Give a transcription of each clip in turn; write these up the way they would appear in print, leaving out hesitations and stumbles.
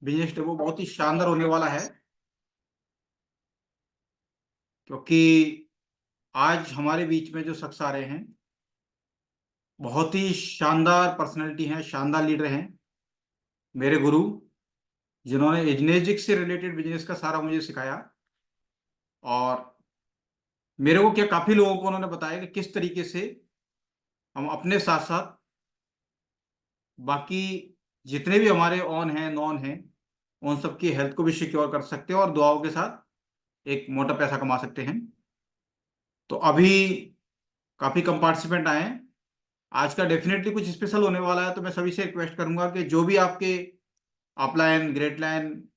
Business demo बहुत ही शानदार होने वाला है, क्योंकि आज हमारे बीच में जो शख्स आ रहे हैं, बहुत ही शानदार पर्सनैलिटी हैं, शानदार लीडर हैं। मेरे गुरु, जिन्होंने एजनेजिक से रिलेटेड बिजनेस का सारा मुझे सिखाया, और मेरे को क्या काफ़ी लोगों को उन्होंने बताया कि किस तरीके से हम अपने साथ-साथ बाकी जितने भी हमारे ऑन हैं, नॉन हैं, उन सबकी हेल्थ को भी सिक्योर कर सकते हैं और दुआओं के साथ एक मोटा पैसा कमा सकते हैं। तो अभी काफ़ी कम पार्टिसिपेंट आए हैं। आज का डेफ़िनेटली कुछ स्पेशल होने वाला है, तो मैं सभी से रिक्वेस्ट करूँगा कि जो भी आपके अपलाइन, ग्रेट लाइन,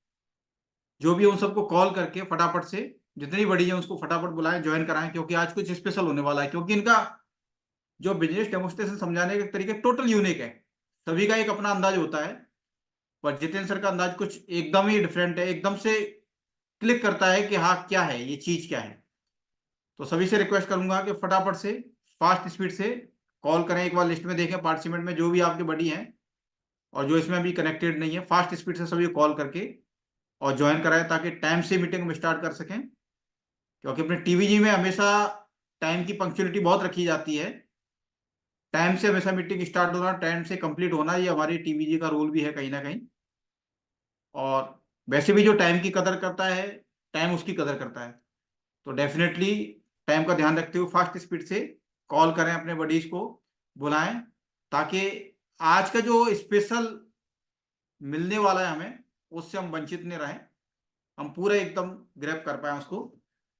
जो भी है उन सबको कॉल करके फटाफट से जितनी बड़ी है उसको फटाफट बुलाएँ, जॉइन कराएँ, क्योंकि आज कुछ स्पेशल होने वाला है। क्योंकि इनका जो बिज़नेस डेमोंस्ट्रेशन समझाने के तरीके टोटल यूनिक है। सभी का एक अपना अंदाज़ होता है, पर जितेंद्र सर का अंदाज़ कुछ एकदम ही डिफरेंट है, एकदम से क्लिक करता है कि हाँ, क्या है, ये चीज़ क्या है। तो सभी से रिक्वेस्ट करूँगा कि फटाफट से, फास्ट स्पीड से कॉल करें। एक बार लिस्ट में देखें पार्टिसिपेंट में जो भी आपके बडी हैं और जो इसमें अभी कनेक्टेड नहीं है, फास्ट स्पीड से सभी कॉल करके और जॉइन कराएँ, ताकि टाइम से मीटिंग में स्टार्ट कर सकें। क्योंकि अपने टीवीजी में हमेशा टाइम की पंक्चुअलिटी बहुत रखी जाती है। टाइम से हमेशा मीटिंग स्टार्ट होना, टाइम से कंप्लीट होना, ये हमारी टीवीजी का रूल भी है कहीं न कहीं। और वैसे भी जो टाइम की कदर करता है, टाइम उसकी कदर करता है। तो डेफ़िनेटली टाइम का ध्यान रखते हुए फास्ट स्पीड से कॉल करें, अपने बडीज़ को बुलाएँ, ताकि आज का जो स्पेशल मिलने वाला है हमें, उससे हम वंचित नहीं रहें। हम पूरा एकदम ग्रैब कर पाएँ उसको।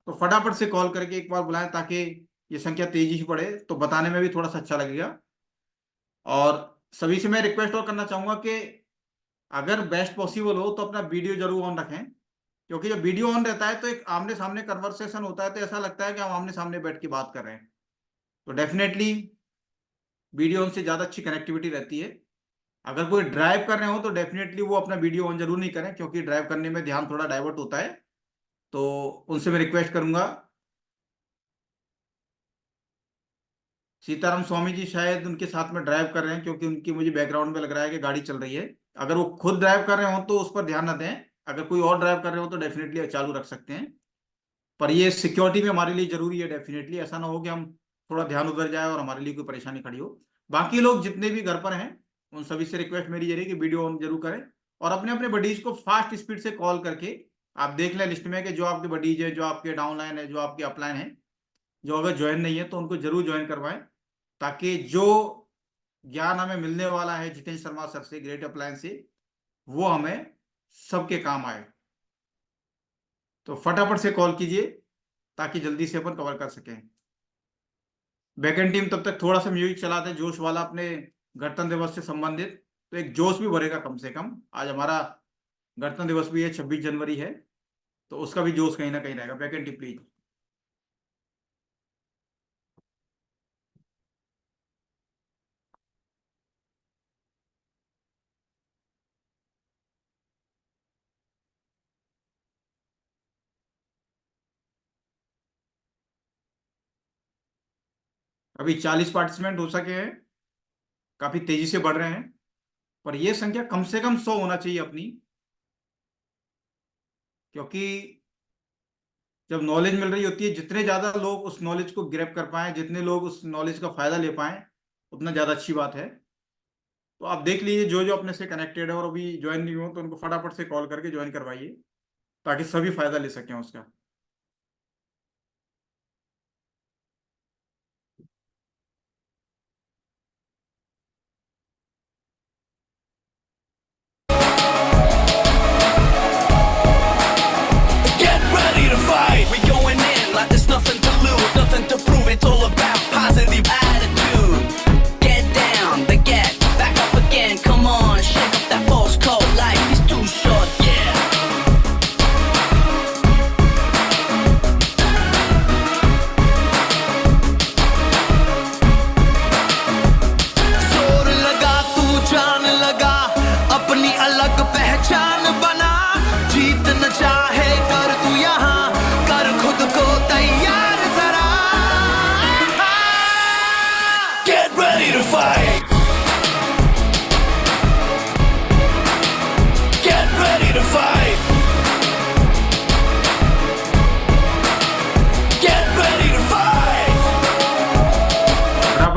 तो फटाफट से कॉल करके एक बार बुलाएँ, ताकि ये संख्या तेज़ी से बढ़े, तो बताने में भी थोड़ा-सा अच्छा लगेगा। और सभी से मैं रिक्वेस्ट और करना चाहूँगा कि अगर बेस्ट पॉसिबल हो तो अपना वीडियो ज़रूर ऑन रखें। क्योंकि जब वीडियो ऑन रहता है तो एक आमने-सामने कन्वर्सेशन होता है, तो ऐसा लगता है कि हम आमने-सामने बैठ के बात कर रहे हैं। तो डेफ़िनेटली वीडियो ऑन से ज़्यादा अच्छी कनेक्टिविटी रहती है। अगर कोई ड्राइव कर रहे हो तो डेफ़िनेटली वो अपना वीडियो ऑन ज़रूर नहीं करें, क्योंकि ड्राइव करने में ध्यान थोड़ा डाइवर्ट होता है। तो उनसे मैं रिक्वेस्ट करूँगा। सीताराम स्वामी जी शायद उनके साथ में ड्राइव कर रहे हैं, क्योंकि उनकी मुझे बैकग्राउंड में लग रहा है कि गाड़ी चल रही है। अगर वो खुद ड्राइव कर रहे हो तो उस पर ध्यान ना दें। अगर कोई और ड्राइव कर रहे हो तो डेफ़िनेटली चालू रख सकते हैं। पर ये सिक्योरिटी में हमारे लिए ज़रूरी है डेफ़िनेटली। ऐसा ना हो कि हम थोड़ा ध्यान उधर जाए और हमारे लिए कोई परेशानी खड़ी हो। बाकी लोग जितने भी घर पर हैं, उन सभी से रिक्वेस्ट मेरी ये रही कि वीडियो ऑन ज़रूर करें और अपने-अपने बडीज़ को फ़ास्ट स्पीड से कॉल करके आप देख लें लिस्ट में कि जो आपके बडीज़ है, जो आपके डाउनलाइन है, जो आपके अपलाइन है, जो अगर जॉइन नहीं है तो उनको ज़रूर जॉइन करवाएँ, ताकि जो ज्ञान हमें मिलने वाला है जितेंद्र शर्मा सर से, ग्रेट अपलायंस से, वो हमें सबके काम आए। तो फटाफट से कॉल कीजिए, ताकि जल्दी से अपन कवर कर सकें। बैकएंड टीम तब तक थोड़ा-सा म्यूज़िक चला दें जोश वाला, अपने गणतंत्र दिवस से संबंधित, तो एक जोश भी भरेगा कम से कम। आज हमारा गणतंत्र दिवस भी है, 26 जनवरी है, तो उसका भी जोश कहीं न कहीं रहेगा। Backend team please. अभी 40 पार्टिसिपेंट हो सके हैं, काफ़ी तेज़ी से बढ़ रहे हैं, पर ये संख्या कम से कम 100 होना चाहिए अपनी, क्योंकि जब नॉलेज मिल रही होती है, जितने ज़्यादा लोग उस नॉलेज को ग्रैब कर पाएँ, जितने लोग उस नॉलेज का फ़ायदा ले पाएँ, उतना ज़्यादा अच्छी बात है। तो आप देख लीजिए जो-जो अपने से कनेक्टेड है और अभी जॉइन नहीं हुए, तो उनको फटाफट से कॉल करके जॉइन करवाइए, ताकि सभी फ़ायदा ले सकें उसका। Get ready to fight. We going in like there's nothing to lose, nothing to prove. It's all about positive attitude. Get down, then get back up again. Come on, shake up that false cold. Life is too short, yeah. जोर लगा तू जान लगा, अपनी अलग पहचान बना। जीत न चाहे कर तू यहाँ, कर खुद को तैयार जरा। Get ready to fight. Get ready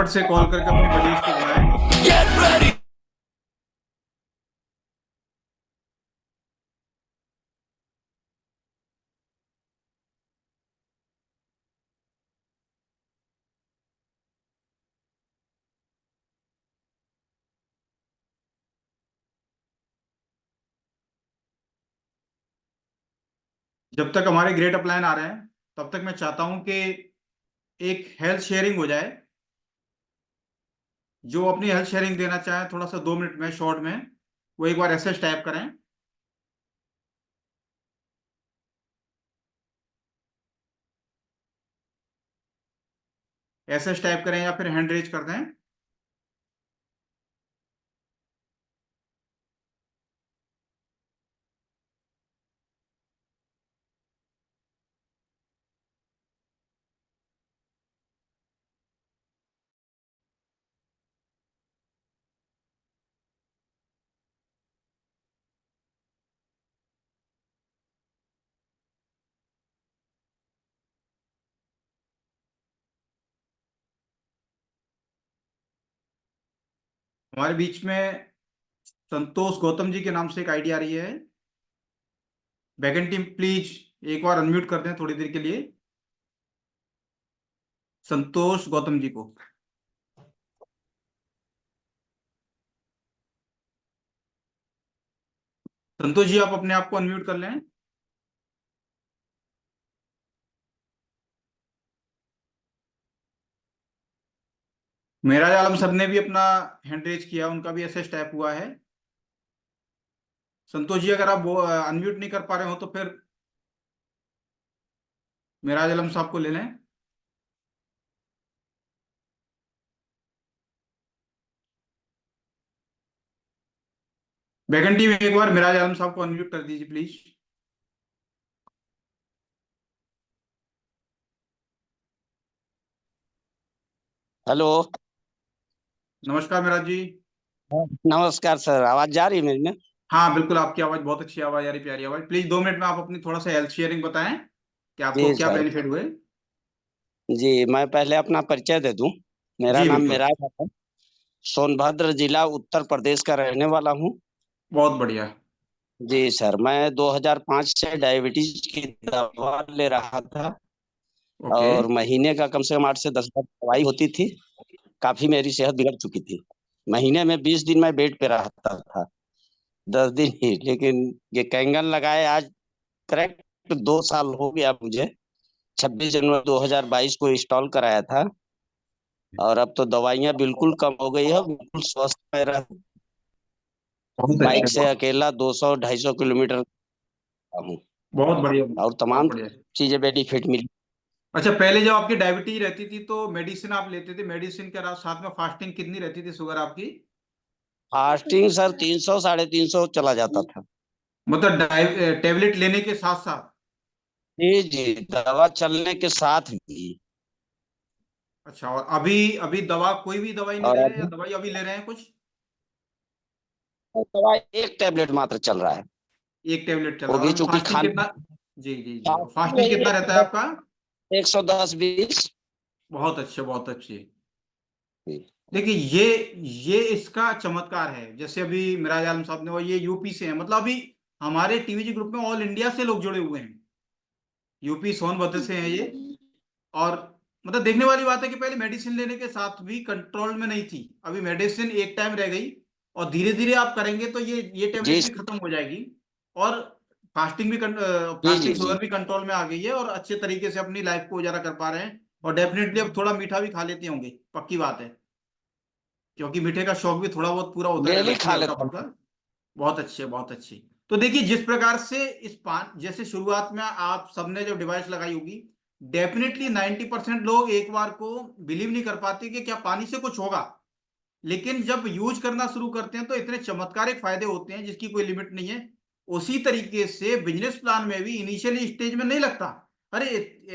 फटाफट से कॉल करके अपनी बडीज को बुलाएं। Get ready. जब तक हमारे ग्रेट अपलाइन आ रहे हैं तब तक मैं चाहता हूं कि एक हेल्थ शेयरिंग हो जाए। जो अपनी हेल्थ शेयरिंग देना चाहे थोड़ा सा 2 मिनट में शॉर्ट में वो एक बार एसएस टाइप करें। एसएस टाइप करें या फिर हैंड रेज कर दें। हमारे बीच में संतोष गौतम जी के नाम से एक आईडी आ रही है। बैकएंड टीम प्लीज एक बार अनम्यूट कर दें थोड़ी देर के लिए संतोष गौतम जी को। संतोष जी आप अपने आप को अनम्यूट कर लें। मेराज आलम सर ने भी अपना हैंड रेज किया, उनका भी एसएस टाइप हुआ है। संतोष जी अगर आप अनम्यूट नहीं कर पा रहे हो तो फिर मेराज आलम साहब को ले लें। बैकएंड टीम एक बार मेराज आलम साहब को अनम्यूट कर दीजिए प्लीज। हेलो। नमस्कार मेराज जी। नमस्कार सर, आवाज जा रही है मेरी में? हाँ बिल्कुल, आपकी आवाज बहुत अच्छी आवाज आ रही, प्यारी आवाज। प्लीज 2 मिनट में आप अपनी थोड़ा सा हेल्थ शेयरिंग बताएं कि आपको जी क्या सर। बेनिफिट हुए। जी, मैं पहले अपना परिचय दे दूं। मेरा जी नाम बिल्कुल। मेराज है। सोनभद्र जिला उत्तर प्रदेश का रहने वाला हूं। बहुत बढ़िया। जी सर, मैं 2005 से डायबिटीज की दवा ले रहा था ओके। और महीने का कम से कम 8 से 10 बार दवाई होती थी। काफी मेरी सेहत बिगड़ चुकी थी। महीने में 20 दिन मैं बेड पे रहता था, 10 दिन ही। लेकिन ये कैंगन लगाए आज करेक्ट 2 साल हो गया मुझे। 26 जनवरी 2022 को इंस्टॉल कराया था और अब तो दवाइयाँ बिल्कुल कम हो गई है, बिल्कुल स्वस्थ में रह। बहुत अच्छे, बाइक से अकेला 200-250 किलोमीटर हूँ बहुत बढ़िया, और बहुत तमाम बढ़िया। चीजें बेनिफिट मिली। अच्छा, पहले जब आपकी डायबिटीज रहती थी तो मेडिसिन आप लेते थे, मेडिसिन के साथ में फास्टिंग कितनी रहती थी शुगर आपकी? फास्टिंग सर 300-350 चला जाता था। मतलब टेबलेट लेने के साथ साथ? जी जी, दवा चलने के साथ भी। अच्छा, और अभी अभी दवा, कोई भी दवाई नहीं और ले रहे हैं या अभी दवाई अभी ले रहे हैं कुछ? दवा एक टेबलेट मात्र चल रहा है, एक टेबलेट चल वो रहा है। भी और अभी चूंकि फास्टिंग खाली। कितना? जी जी जी, और फास्टिंग फास्टिंग वही कितना रहता है आपका? 110-120। बहुत अच्छे, बहुत अच्छे। देखिए ये इसका चमत्कार है। जैसे अभी मिराज आलम साहब ने, वो ये यूपी से हैं, मतलब अभी हमारे टीवीजी ग्रुप में ऑल इंडिया से लोग जुड़े हुए हैं। यूपी सोनभद्र से हैं ये। और मतलब देखने वाली बात है कि पहले मेडिसिन लेने के साथ भी कंट्रोल में नहीं थी, अभी मेडिसिन एक टाइम रह गई और धीरे धीरे आप करेंगे तो ये जी टेबलेट भी खत्म हो जाएगी। और फास्टिंग भी जी जी फास्टिंग जी। शुगर भी कंट्रोल में आ गई है और अच्छे तरीके से अपनी लाइफ को गुजारा कर पा रहे हैं। और डेफिनेटली अब थोड़ा मीठा भी खा लेते होंगे, पक्की बात है, क्योंकि मीठे का शौक भी थोड़ा बहुत पूरा होता रहता डेली है इसलिए खा हल्का लेता फुल्का। हूँ। बहुत अच्छे, बहुत अच्छे। तो देखिए जिस प्रकार से इस पान, जैसे शुरुआत में आप सबने जो डिवाइस लगाई होगी, डेफिनेटली 90% लोग एक बार को बिलीव नहीं कर पाते कि क्या पानी से कुछ होगा। लेकिन जब यूज करना शुरू करते हैं तो इतने चमत्कारिक फायदे होते हैं जिसकी कोई लिमिट नहीं है। उसी तरीके से बिजनेस प्लान में भी इनिशियली स्टेज में नहीं लगता, अरे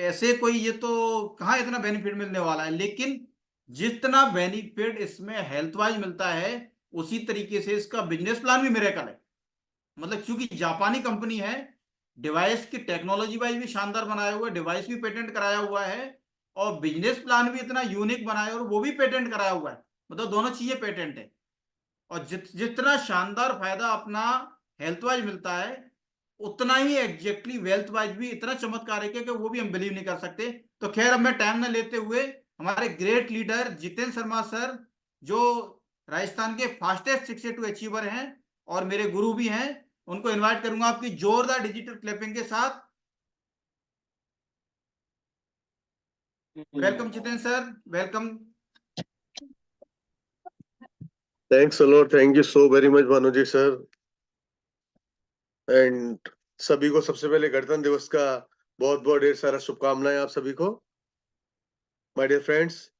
ऐसे कोई, ये तो कहाँ इतना बेनिफिट मिलने वाला है। लेकिन जितना बेनिफिट इसमें हेल्थ वाइज मिलता है उसी तरीके से इसका बिजनेस प्लान भी मिरेकल है। मतलब क्योंकि जापानी कंपनी है, डिवाइस की टेक्नोलॉजी वाइज भी शानदार बनाया हुआ है, डिवाइस भी पेटेंट कराया हुआ है। और बिजनेस प्लान भी इतना यूनिक बनाया और वो भी पेटेंट कराया हुआ है, मतलब दोनों चीजें पेटेंट है। और जितना शानदार फायदा अपना हेल्थ वाइज मिलता है, उतना ही एग्जैक्टली वेल्थ वाइज भी इतना चमत्कार है कि वो भी हम बिलीव नहीं कर सकते। तो खैर, अब मैं टाइम ना लेते हुए हमारे great leader Jitendra Sharma sir, जो राजस्थान के फास्टेस्ट 62 अचीवर हैं और मेरे गुरु भी हैं, उनको इनवाइट करूंगा आपकी जोरदार डिजिटल क्लैपिंग के साथ। Welcome Jitendra sir, welcome. Thanks a lot, thank you so very much Bhanuji sir. And सभी को सबसे पहले गणतंत्र दिवस का बहुत बहुत ढेर सारा शुभकामनाएं आप सभी को। माय डियर फ्रेंड्स,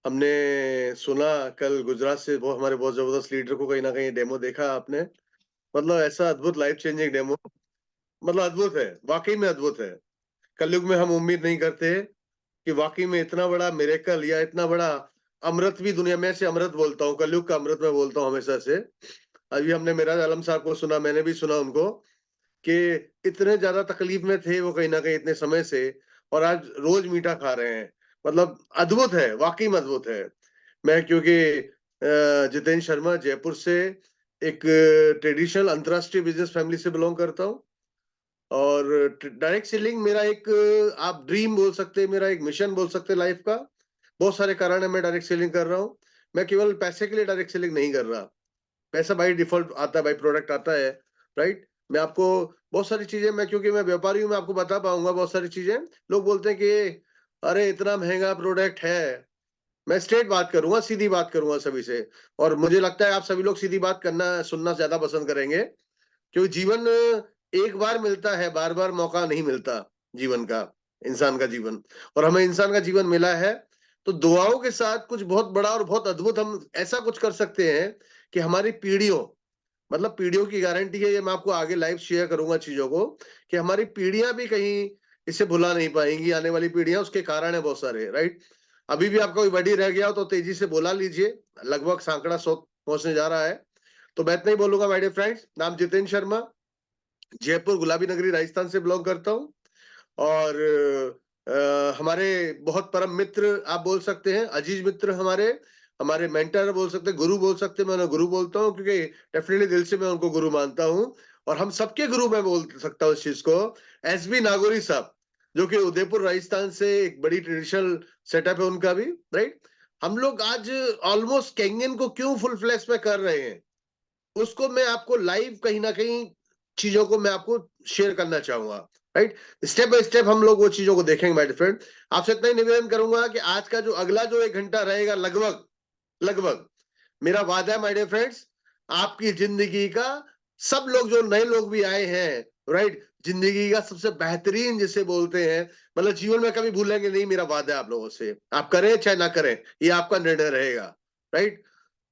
हमने सुना कल गुजरात से वो हमारे बहुत जबरदस्त लीडर को कहीं ना कहीं डेमो देखा आपने, मतलब ऐसा अद्भुत लाइफ चेंजिंग डेमो, मतलब अद्भुत है, वाकई में अद्भुत है। कलयुग में हम उम्मीद नहीं करते कि वाकई में इतना बड़ा मिरेकल या इतना बड़ा अमृत भी दुनिया में से, अमृत बोलता हूँ, कलयुग का अमृत मैं बोलता हूँ हमेशा से। अभी हमने मिराज आलम साहब को सुना, मैंने भी सुना उनको कि इतने ज्यादा तकलीफ में थे वो कहीं ना कहीं इतने समय से, और आज रोज मीठा खा रहे हैं। मतलब अद्भुत है, वाकई में अद्भुत है। मैं क्योंकि जितेंद्र शर्मा जयपुर से एक ट्रेडिशनल अंतरराष्ट्रीय बिजनेस फैमिली से बिलोंग करता हूँ, और डायरेक्ट सेलिंग मेरा एक आप ड्रीम बोल सकते हैं, मेरा एक मिशन बोल सकते हैं लाइफ का। बहुत सारे कारण है मैं डायरेक्ट सेलिंग कर रहा हूँ। मैं केवल पैसे के लिए डायरेक्ट सेलिंग नहीं कर रहा, पैसा बाई डिफॉल्ट आता है, बाई प्रोडक्ट आता है, राइट। मैं आपको बहुत सारी चीजें, मैं क्योंकि मैं व्यापारी हूँ, मैं आपको बता पाऊंगा बहुत सारी चीजें। लोग बोलते हैं कि अरे इतना महंगा प्रोडक्ट है। मैं स्ट्रेट बात करूंगा, सीधी बात करूंगा सभी से, और मुझे लगता है आप सभी लोग सीधी बात करना सुनना ज्यादा पसंद करेंगे, क्योंकि जीवन एक बार मिलता है, बार बार मौका नहीं मिलता जीवन का, इंसान का जीवन। और हमें इंसान का जीवन मिला है तो दुआओं के साथ कुछ बहुत बड़ा और बहुत अद्भुत हम ऐसा कुछ कर सकते हैं कि हमारी पीढ़ियों, मतलब पीढ़ियों की गारंटी है, ये मैं आपको आगे लाइव शेयर करूंगा चीजों को, कि हमारी पीढ़ियां भी कहीं इसे भुला नहीं पाएंगी, आने वाली पीढ़ियां। उसके कारण है बहुत सारे, राइट। अभी भी आपका कोई बड़ी रह गया हो तो तेजी से बोला लीजिए, लगभग सैकड़ा 100 पहुंचने जा रहा है। तो मैं इतना ही बोलूंगा माय डियर फ्रेंड्स। नाम जितेंद्र शर्मा, जयपुर गुलाबी नगरी राजस्थान से बिलोंग करता हूँ, और हमारे बहुत परम मित्र आप बोल सकते हैं, अजीज मित्र हमारे, हमारे मेंटर बोल सकते हैं, गुरु बोल सकते हैं। मैं उन्हें गुरु बोलता हूँ क्योंकि डेफिनेटली दिल से मैं उनको गुरु मानता हूँ, और हम सबके गुरु मैं बोल सकता हूँ इस चीज को। एसबी नागौरी साहब, जो कि उदयपुर राजस्थान से एक बड़ी ट्रेडिशनल सेटअप है उनका भी, राइट। हम लोग आज ऑलमोस्ट कैंगन को क्यों फुल फ्लैश में कर रहे हैं, उसको मैं आपको लाइव कहीं ना कहीं चीजों को मैं आपको शेयर करना चाहूंगा, राइट। स्टेप बाय स्टेप हम लोग वो चीजों को देखेंगे माय फ्रेंड। आपसे इतना ही निवेदन करूंगा कि आज का जो अगला जो 1 घंटा रहेगा, लगभग लगभग मेरा वादा है माय डियर फ्रेंड्स, आपकी जिंदगी का, सब लोग जो नए लोग भी आए हैं, राइट, जिंदगी का सबसे बेहतरीन जिसे बोलते हैं, मतलब जीवन में कभी भूलेंगे नहीं, मेरा वादा है आप लोगों से। आप करें चाहे ना करें, ये आपका निर्णय रहेगा, राइट।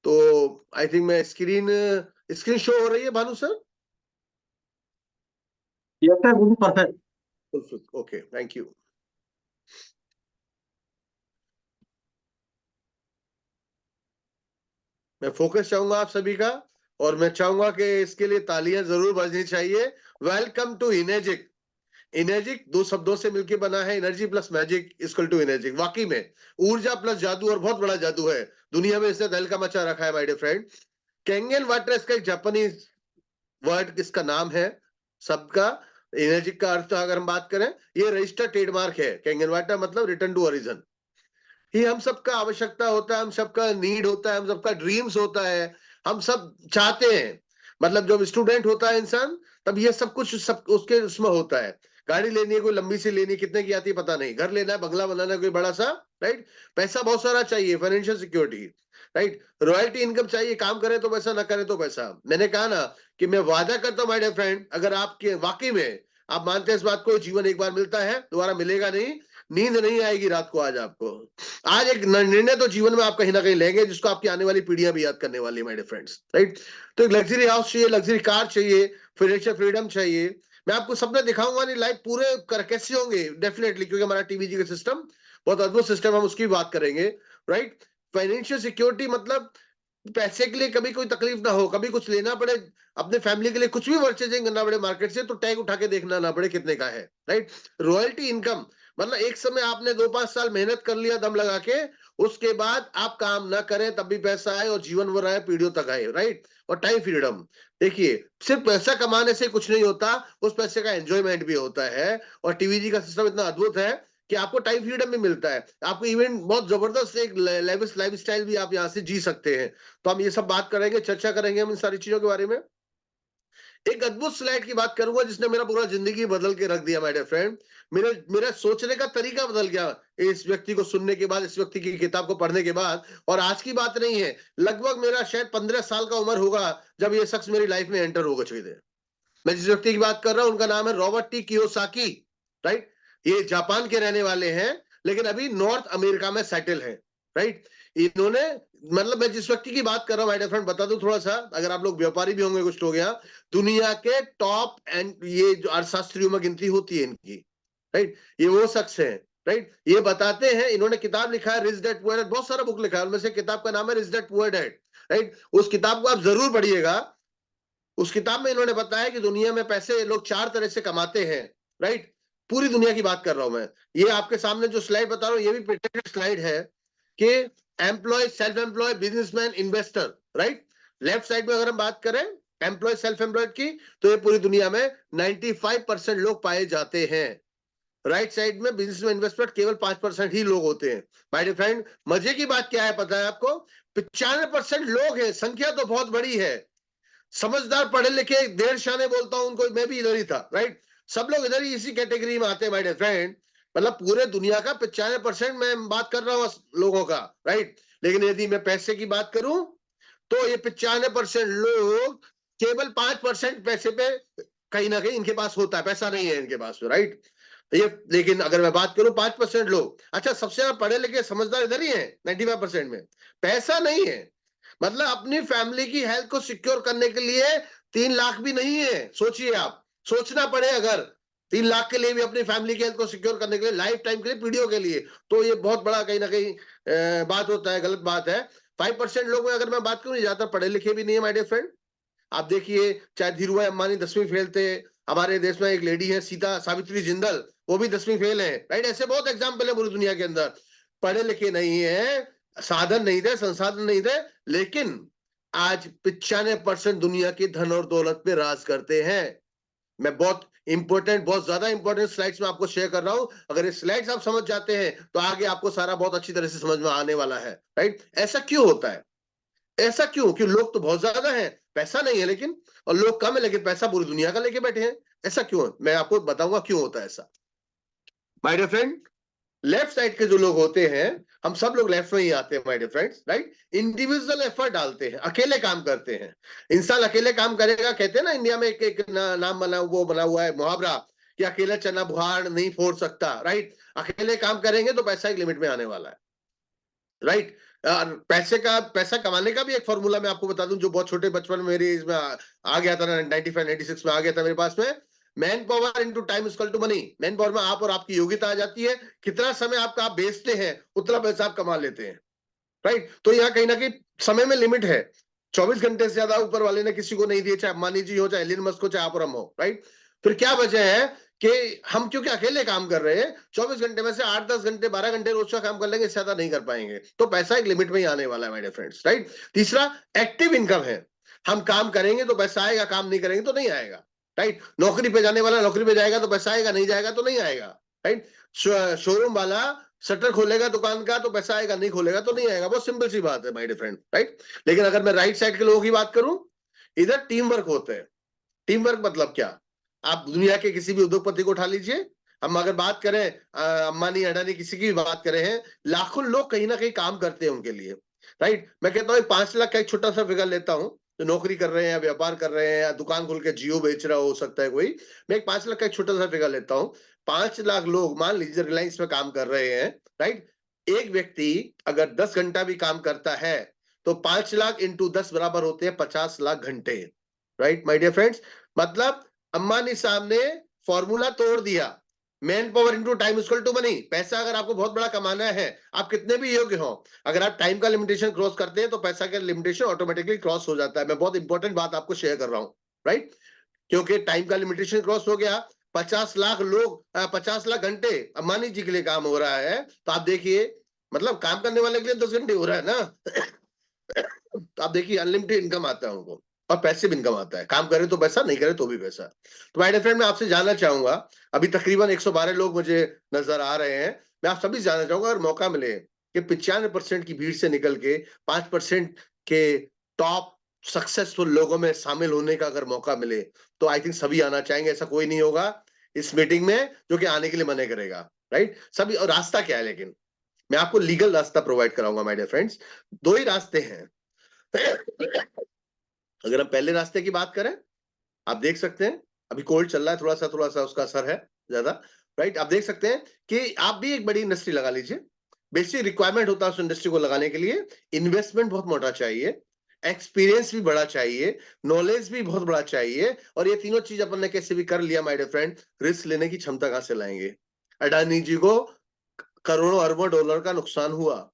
तो आई थिंक मैं स्क्रीन शो हो रही है भानु सर? यस सर, बिल्कुल परफेक्ट। Okay, thank you. मैं फोकस चाहूंगा आप सभी का, और मैं चाहूंगा कि इसके लिए तालियां जरूर बजनी चाहिए। Welcome to इनेजिक। इनेजिक 2 शब्दों से मिलकर बना है, energy plus magic equal to Enagic. वाकई में ऊर्जा प्लस जादू, और बहुत बड़ा जादू है दुनिया में, इसने दहल का मचा रखा है my dear friend. Kangen water इसका एक जापानीज वर्ड, इसका नाम है सबका। एनर्जिक का अर्थ अगर हम बात करें, ये रजिस्टर्ड ट्रेडमार्क है कैंगन वाटर, मतलब रिटर्न टू ओरिजिन। ही हम सबका आवश्यकता होता है, हम सबका नीड होता है, हम सबका ड्रीम्स होता है, हम सब चाहते हैं। मतलब जब स्टूडेंट होता है इंसान, तब ये सब कुछ सब उसके उसमें होता है। गाड़ी लेनी है, कोई लंबी सी लेनी, कितने की आती है पता नहीं, घर लेना है, बंगला बनाना है कोई बड़ा सा, राइट, पैसा बहुत सारा चाहिए, financial security, right, royalty income चाहिए, काम करे तो पैसा, ना करे तो पैसा। मैंने कहा ना कि मैं वादा करता हूं माय डियर फ्रेंड, अगर आपके वाकई में आप मानते हैं इस बात को, जीवन एक बार मिलता है, दोबारा मिलेगा नहीं, नींद नहीं आएगी रात को आज आपको। आज एक निर्णय तो जीवन में आप कहीं ना कहीं लेंगे, जिसको आपकी आने वाली पीढ़ियां भी याद करने वाली है माय डियर फ्रेंड्स, राइट। तो एक लग्जरी हाउस चाहिए, लग्जरी कार चाहिए, फाइनेंशियल फ्रीडम चाहिए। मैं आपको सपने दिखाऊंगा नहीं, लाइव पूरे कैसे होंगे डेफिनेटली, क्योंकि हमारा टीवीजी का सिस्टम बहुत अद्भुत सिस्टम, हम उसकी बात करेंगे, राइट। फाइनेंशियल सिक्योरिटी मतलब पैसे के लिए कभी कोई तकलीफ ना हो, कभी कुछ लेना पड़े अपने फैमिली के लिए, कुछ भी परचेजिंग करना पड़े मार्केट से, तो टैग उठा के देखना ना पड़े कितने का है, राइट। रॉयल्टी इनकम मतलब एक समय आपने 2-5 साल मेहनत कर लिया दम लगा के, उसके बाद आप काम ना करें तब भी पैसा आए और जीवन भर आए, पीढ़ियों तक आए, राइट। और टाइम फ्रीडम, देखिए सिर्फ पैसा कमाने से कुछ नहीं होता, उस पैसे का एंजॉयमेंट भी होता है। और टीवीजी का सिस्टम इतना अद्भुत है कि आपको टाइम फ्रीडम भी मिलता है, आपको इवन बहुत जबरदस्त एक लेविश लाइफस्टाइल भी आप यहाँ से जी सकते हैं। तो हम ये सब बात करेंगे, चर्चा करेंगे हम इन सारी चीजों के बारे में। एक अद्भुत स्लाइड की बात करूंगा जिसने मेरा पूरा जिंदगी बदल के रख दिया माय डियर फ्रेंड। मेरा सोचने का तरीका बदल गया इस व्यक्ति को सुनने के बाद, इस व्यक्ति की किताब को पढ़ने के बाद। और आज की बात नहीं है, लगभग मेरा शायद 15 साल का उम्र होगा जब ये शख्स मेरी लाइफ में एंटर हो चुके थे। मैं जिस व्यक्ति की बात कर रहा हूं उनका नाम है रॉबर्ट टी कियोसाकी, राइट। ये जापान के रहने वाले हैं लेकिन अभी नॉर्थ अमेरिका में सेटल है, राइट। इन्होंने, मतलब मैं जिस व्यक्ति की बात कर रहा हूं माय डियर फ्रेंड, बता दूं थोड़ा सा, अगर आप लोग व्यापारी भी होंगे कुछ लोग यहाँ, दुनिया के टॉप एंड ये जो अर्थशास्त्रियों में गिनती होती है इनकी, राइट। ये वो शख्स है, राइट। ये बताते हैं, इन्होंने किताब लिखा है रिच डैड पुअर डैड, बहुत सारा बुक लिखा है, उनमें से किताब का नाम है rich dad poor dad, right. उस किताब को आप जरूर पढ़िएगा। उस किताब में इन्होंने बताया कि दुनिया में पैसे लोग 4 तरह से कमाते हैं, राइट। पूरी दुनिया की बात कर रहा हूं मैं। ये आपके सामने जो स्लाइड बता रहा हूं ये भी पेटेंटेड स्लाइड है कि employ, self employ, businessman, investor, right. Left side में अगर हम बात करें एम्प्लॉय, सेल्फ एम्प्लॉयड की, तो ये पूरी दुनिया में 95% लोग पाए जाते हैं। राइट साइड में बिजनेस में इन्वेस्टमेंट केवल 5% ही लोग होते हैं। माय डियर फ्रेंड, मजे की बात क्या है पता है आपको? 95% लोग हैं, संख्या तो बहुत बड़ी है। समझदार पढ़े लिखे देर शाने बोलता हूं उनको, मैं भी इधर ही था, राइट। सब लोग इधर ही इसी कैटेगरी में आते हैं माय डियर फ्रेंड। मतलब पूरे दुनिया का 95% मैं बात कर रहा हूं लोगों का, राइट। लेकिन यदि मैं पैसे की बात करूं तो ये 95% लोग केवल 5% पैसे पे कहीं ना कहीं इनके पास होता है, पैसा नहीं है इनके पास, राइट। ये, लेकिन अगर मैं बात करूं 5% लोग, अच्छा सबसे ज्यादा पढ़े लिखे समझदार इधर ही है 95% में, पैसा नहीं है। मतलब अपनी फैमिली की हेल्थ को सिक्योर करने के लिए 3 लाख भी नहीं है। सोचिए आप, सोचना पड़े अगर 3 लाख के लिए भी अपनी फैमिली की हेल्थ को सिक्योर करने के लिए, लाइफ टाइम के लिए, पीढ़ियों के लिए, तो ये बहुत बड़ा कहीं ना कहीं बात होता है, गलत बात है। 5% लोग में अगर मैं बात करूं, ज्यादातर पढ़े लिखे भी नहीं है माय डियर फ्रेंड। आप देखिए, चाहे धीरूभाई अंबानी 10वीं फेल थे, हमारे देश में एक लेडी है सीता सावित्री जिंदल, वो भी 10वीं फेल है, राइट। ऐसे बहुत एग्जाम्पल है पूरी दुनिया के अंदर। पढ़े लिखे नहीं है, साधन नहीं थे, संसाधन नहीं थे, लेकिन आज 95% दुनिया की धन और दौलत पे राज करते हैं। मैं बहुत इंपॉर्टेंट, बहुत ज्यादा इंपॉर्टेंट स्लाइड्स में आपको शेयर कर रहा हूं। अगर ये स्लाइड्स आप समझ जाते हैं तो आगे आपको सारा बहुत अच्छी तरह से समझ में आने वाला है, राइट। ऐसा क्यों होता है? ऐसा क्यों कि लोग तो बहुत ज्यादा हैं, पैसा नहीं है लेकिन, और लोग कम है लेकिन पैसा पूरी दुनिया का लेके बैठे हैं। ऐसा क्यों है? मैं आपको बताऊंगा क्यों होता है ऐसा। My dear friend, left side के जो लोग होते हैं, हम सब लोग लेफ्ट में ही आते हैं my dear friends, right. Individual effort डालते हैं, अकेले काम करते हैं। इंसान अकेले काम करेगा, कहते हैं ना इंडिया में एक नाम बना, वो बना हुआ है मुहावरा कि अकेला चना बुहार नहीं फोड़ सकता, राइट। अकेले काम करेंगे तो पैसा एक लिमिट में आने वाला है, राइट। पैसा कमाने का भी एक फॉर्मूला मैं आपको बता दूं, जो बहुत छोटे बचपन में मेरी इसमें आ गया था ना, 95 96 में आ गया था मेरे पास में। Man power into time equal to money. Man power में आप और आपकी योग्यता आ जाती है, कितना समय आपका आप बेचते हैं उतना पैसा आप कमा लेते हैं, राइट। तो यहाँ कहीं ना कहीं समय में लिमिट है। 24 घंटे से ज्यादा ऊपर वाले ने किसी को नहीं दिए, चाहे अंबानी जी हो, चाहे एलन मस्क हो, चाहे आप और हम हो, राइट। फिर क्या वजह है कि हम क्योंकि अकेले काम कर रहे हैं, 24 घंटे में से 8-10 घंटे 12 घंटे रोज का काम कर लेंगे, इससे ज्यादा नहीं कर पाएंगे। तो पैसा एक लिमिट में ही आने वाला है मेरे फ्रेंड्स, राइट। तीसरा, एक्टिव इनकम है। हम काम करेंगे तो पैसा आएगा, काम नहीं करेंगे तो नहीं आएगा, राइट। नौकरी पे जाने वाला नौकरी पे जाएगा तो पैसा आएगा, नहीं जाएगा तो नहीं आएगा, राइट। शोरूम वाला शटर खोलेगा दुकान का तो पैसा आएगा, नहीं खोलेगा तो नहीं आएगा। बहुत सिंपल सी बात है माय डियर फ्रेंड, राइट। लेकिन अगर मैं राइट साइड के लोगों की बात करूं, इधर टीम वर्क होते हैं। टीम वर्क मतलब क्या? आप दुनिया के किसी भी उद्योगपति को उठा लीजिए, हम अगर बात करें अंबानी अडानी किसी की भी बात करें हैं, लाखों लोग कहीं ना कहीं काम करते हैं उनके लिए, राइट। मैं कहता हूँ 5 लाख का एक छोटा सा फिगर लेता हूँ, जो नौकरी कर रहे हैं, व्यापार कर रहे हैं, या दुकान खोल के जियो बेच रहा हो सकता है कोई। मैं एक 5 लाख का एक छोटा सा फिगर लेता हूँ। 5 लाख लोग मान लीजिए रिलायंस में काम कर रहे हैं, राइट। एक व्यक्ति अगर 10 घंटा भी काम करता है तो 5 लाख इंटू 10 बराबर होते हैं 50 लाख घंटे, राइट माय डियर फ्रेंड्स। मतलब अंबानी साहब ने फॉर्मूला तोड़ दिया, man power into time equal to money. पैसा अगर आपको बहुत बड़ा कमाना है, आप कितने भी योग्य हो, अगर आप टाइम का लिमिटेशन क्रॉस करते हैं तो पैसा का लिमिटेशन ऑटोमेटिकली क्रॉस हो जाता है। मैं बहुत इंपॉर्टेंट बात आपको शेयर कर रहा हूं, राइट। क्योंकि टाइम का लिमिटेशन क्रॉस हो गया 50 लाख लोग 50 लाख घंटे अंबानी जी के लिए काम हो रहा है, तो आप देखिए मतलब काम करने वाले के लिए 10 घंटे हो रहा है ना। तो आप देखिए अनलिमिटेड इनकम आता है उनको, और पैसिव इनकम आता है, काम करे तो पैसा, नहीं करे तो भी पैसा। तो माय डियर फ्रेंड, मैं आपसे जानना चाहूंगा, अभी तकरीबन 112 लोग मुझे नजर आ रहे हैं, मैं आप सभी जानना चाहूंगा अगर मौका मिले कि 95% की भीड़ से निकल के 5% के टॉप सक्सेसफुल लोगों में शामिल होने का अगर मौका मिले, तो आई थिंक सभी आना चाहेंगे। ऐसा कोई नहीं होगा इस मीटिंग में जो कि आने के लिए मना करेगा, राइट? सभी। और रास्ता क्या है, लेकिन मैं आपको लीगल रास्ता प्रोवाइड कराऊंगा माय डियर फ्रेंड्स। 2 ही रास्ते हैं। अगर हम पहले रास्ते की बात करें, आप देख सकते हैं अभी कोल्ड चल रहा है, थोड़ा सा उसका असर है ज्यादा, राइट? आप देख सकते हैं कि आप भी एक बड़ी इंडस्ट्री लगा लीजिए। बेसिक रिक्वायरमेंट होता है उस इंडस्ट्री को लगाने के लिए, इन्वेस्टमेंट बहुत मोटा चाहिए, एक्सपीरियंस भी बड़ा चाहिए, नॉलेज भी बहुत बड़ा चाहिए, और ये तीनों चीज अपन ने कैसे भी कर लिया माय डियर फ्रेंड, रिस्क लेने की क्षमता कहां से लाएंगे? अडानी जी को करोड़ों अरबों डॉलर का नुकसान हुआ,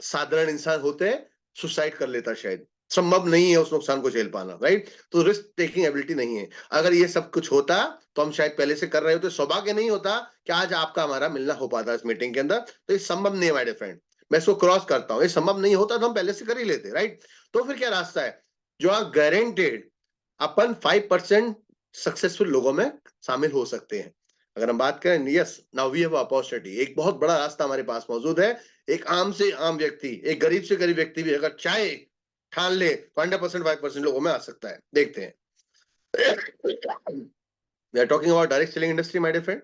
साधारण इंसान होते सुसाइड कर लेता, शायद संभव नहीं है उस नुकसान को झेल पाना, राइट? तो रिस्क टेकिंग एबिलिटी नहीं है। अगर ये सब कुछ होता तो हम शायद पहले से कर रहे होते, सौभाग्य नहीं होता कि आज आपका हमारा मिलना हो पाता इस मीटिंग के अंदर। तो ये संभव नहीं है माय डियर फ्रेंड, मैं इसको क्रॉस करता हूं, ये संभव नहीं होता तो हम पहले से कर ही लेते, राइट? तो फिर क्या रास्ता है? जो आप गारंटेड अपन 5% सक्सेसफुल लोगों में शामिल हो सकते हैं। अगर हम बात करें, yes now we have opportunity, एक बहुत बड़ा रास्ता हमारे पास मौजूद है। एक आम से आम व्यक्ति, एक गरीब से गरीब व्यक्ति भी अगर चाहे ठान ले तो 100% 5% लोगों में आ सकता है। देखते हैं। We are talking about direct selling industry my dear friend.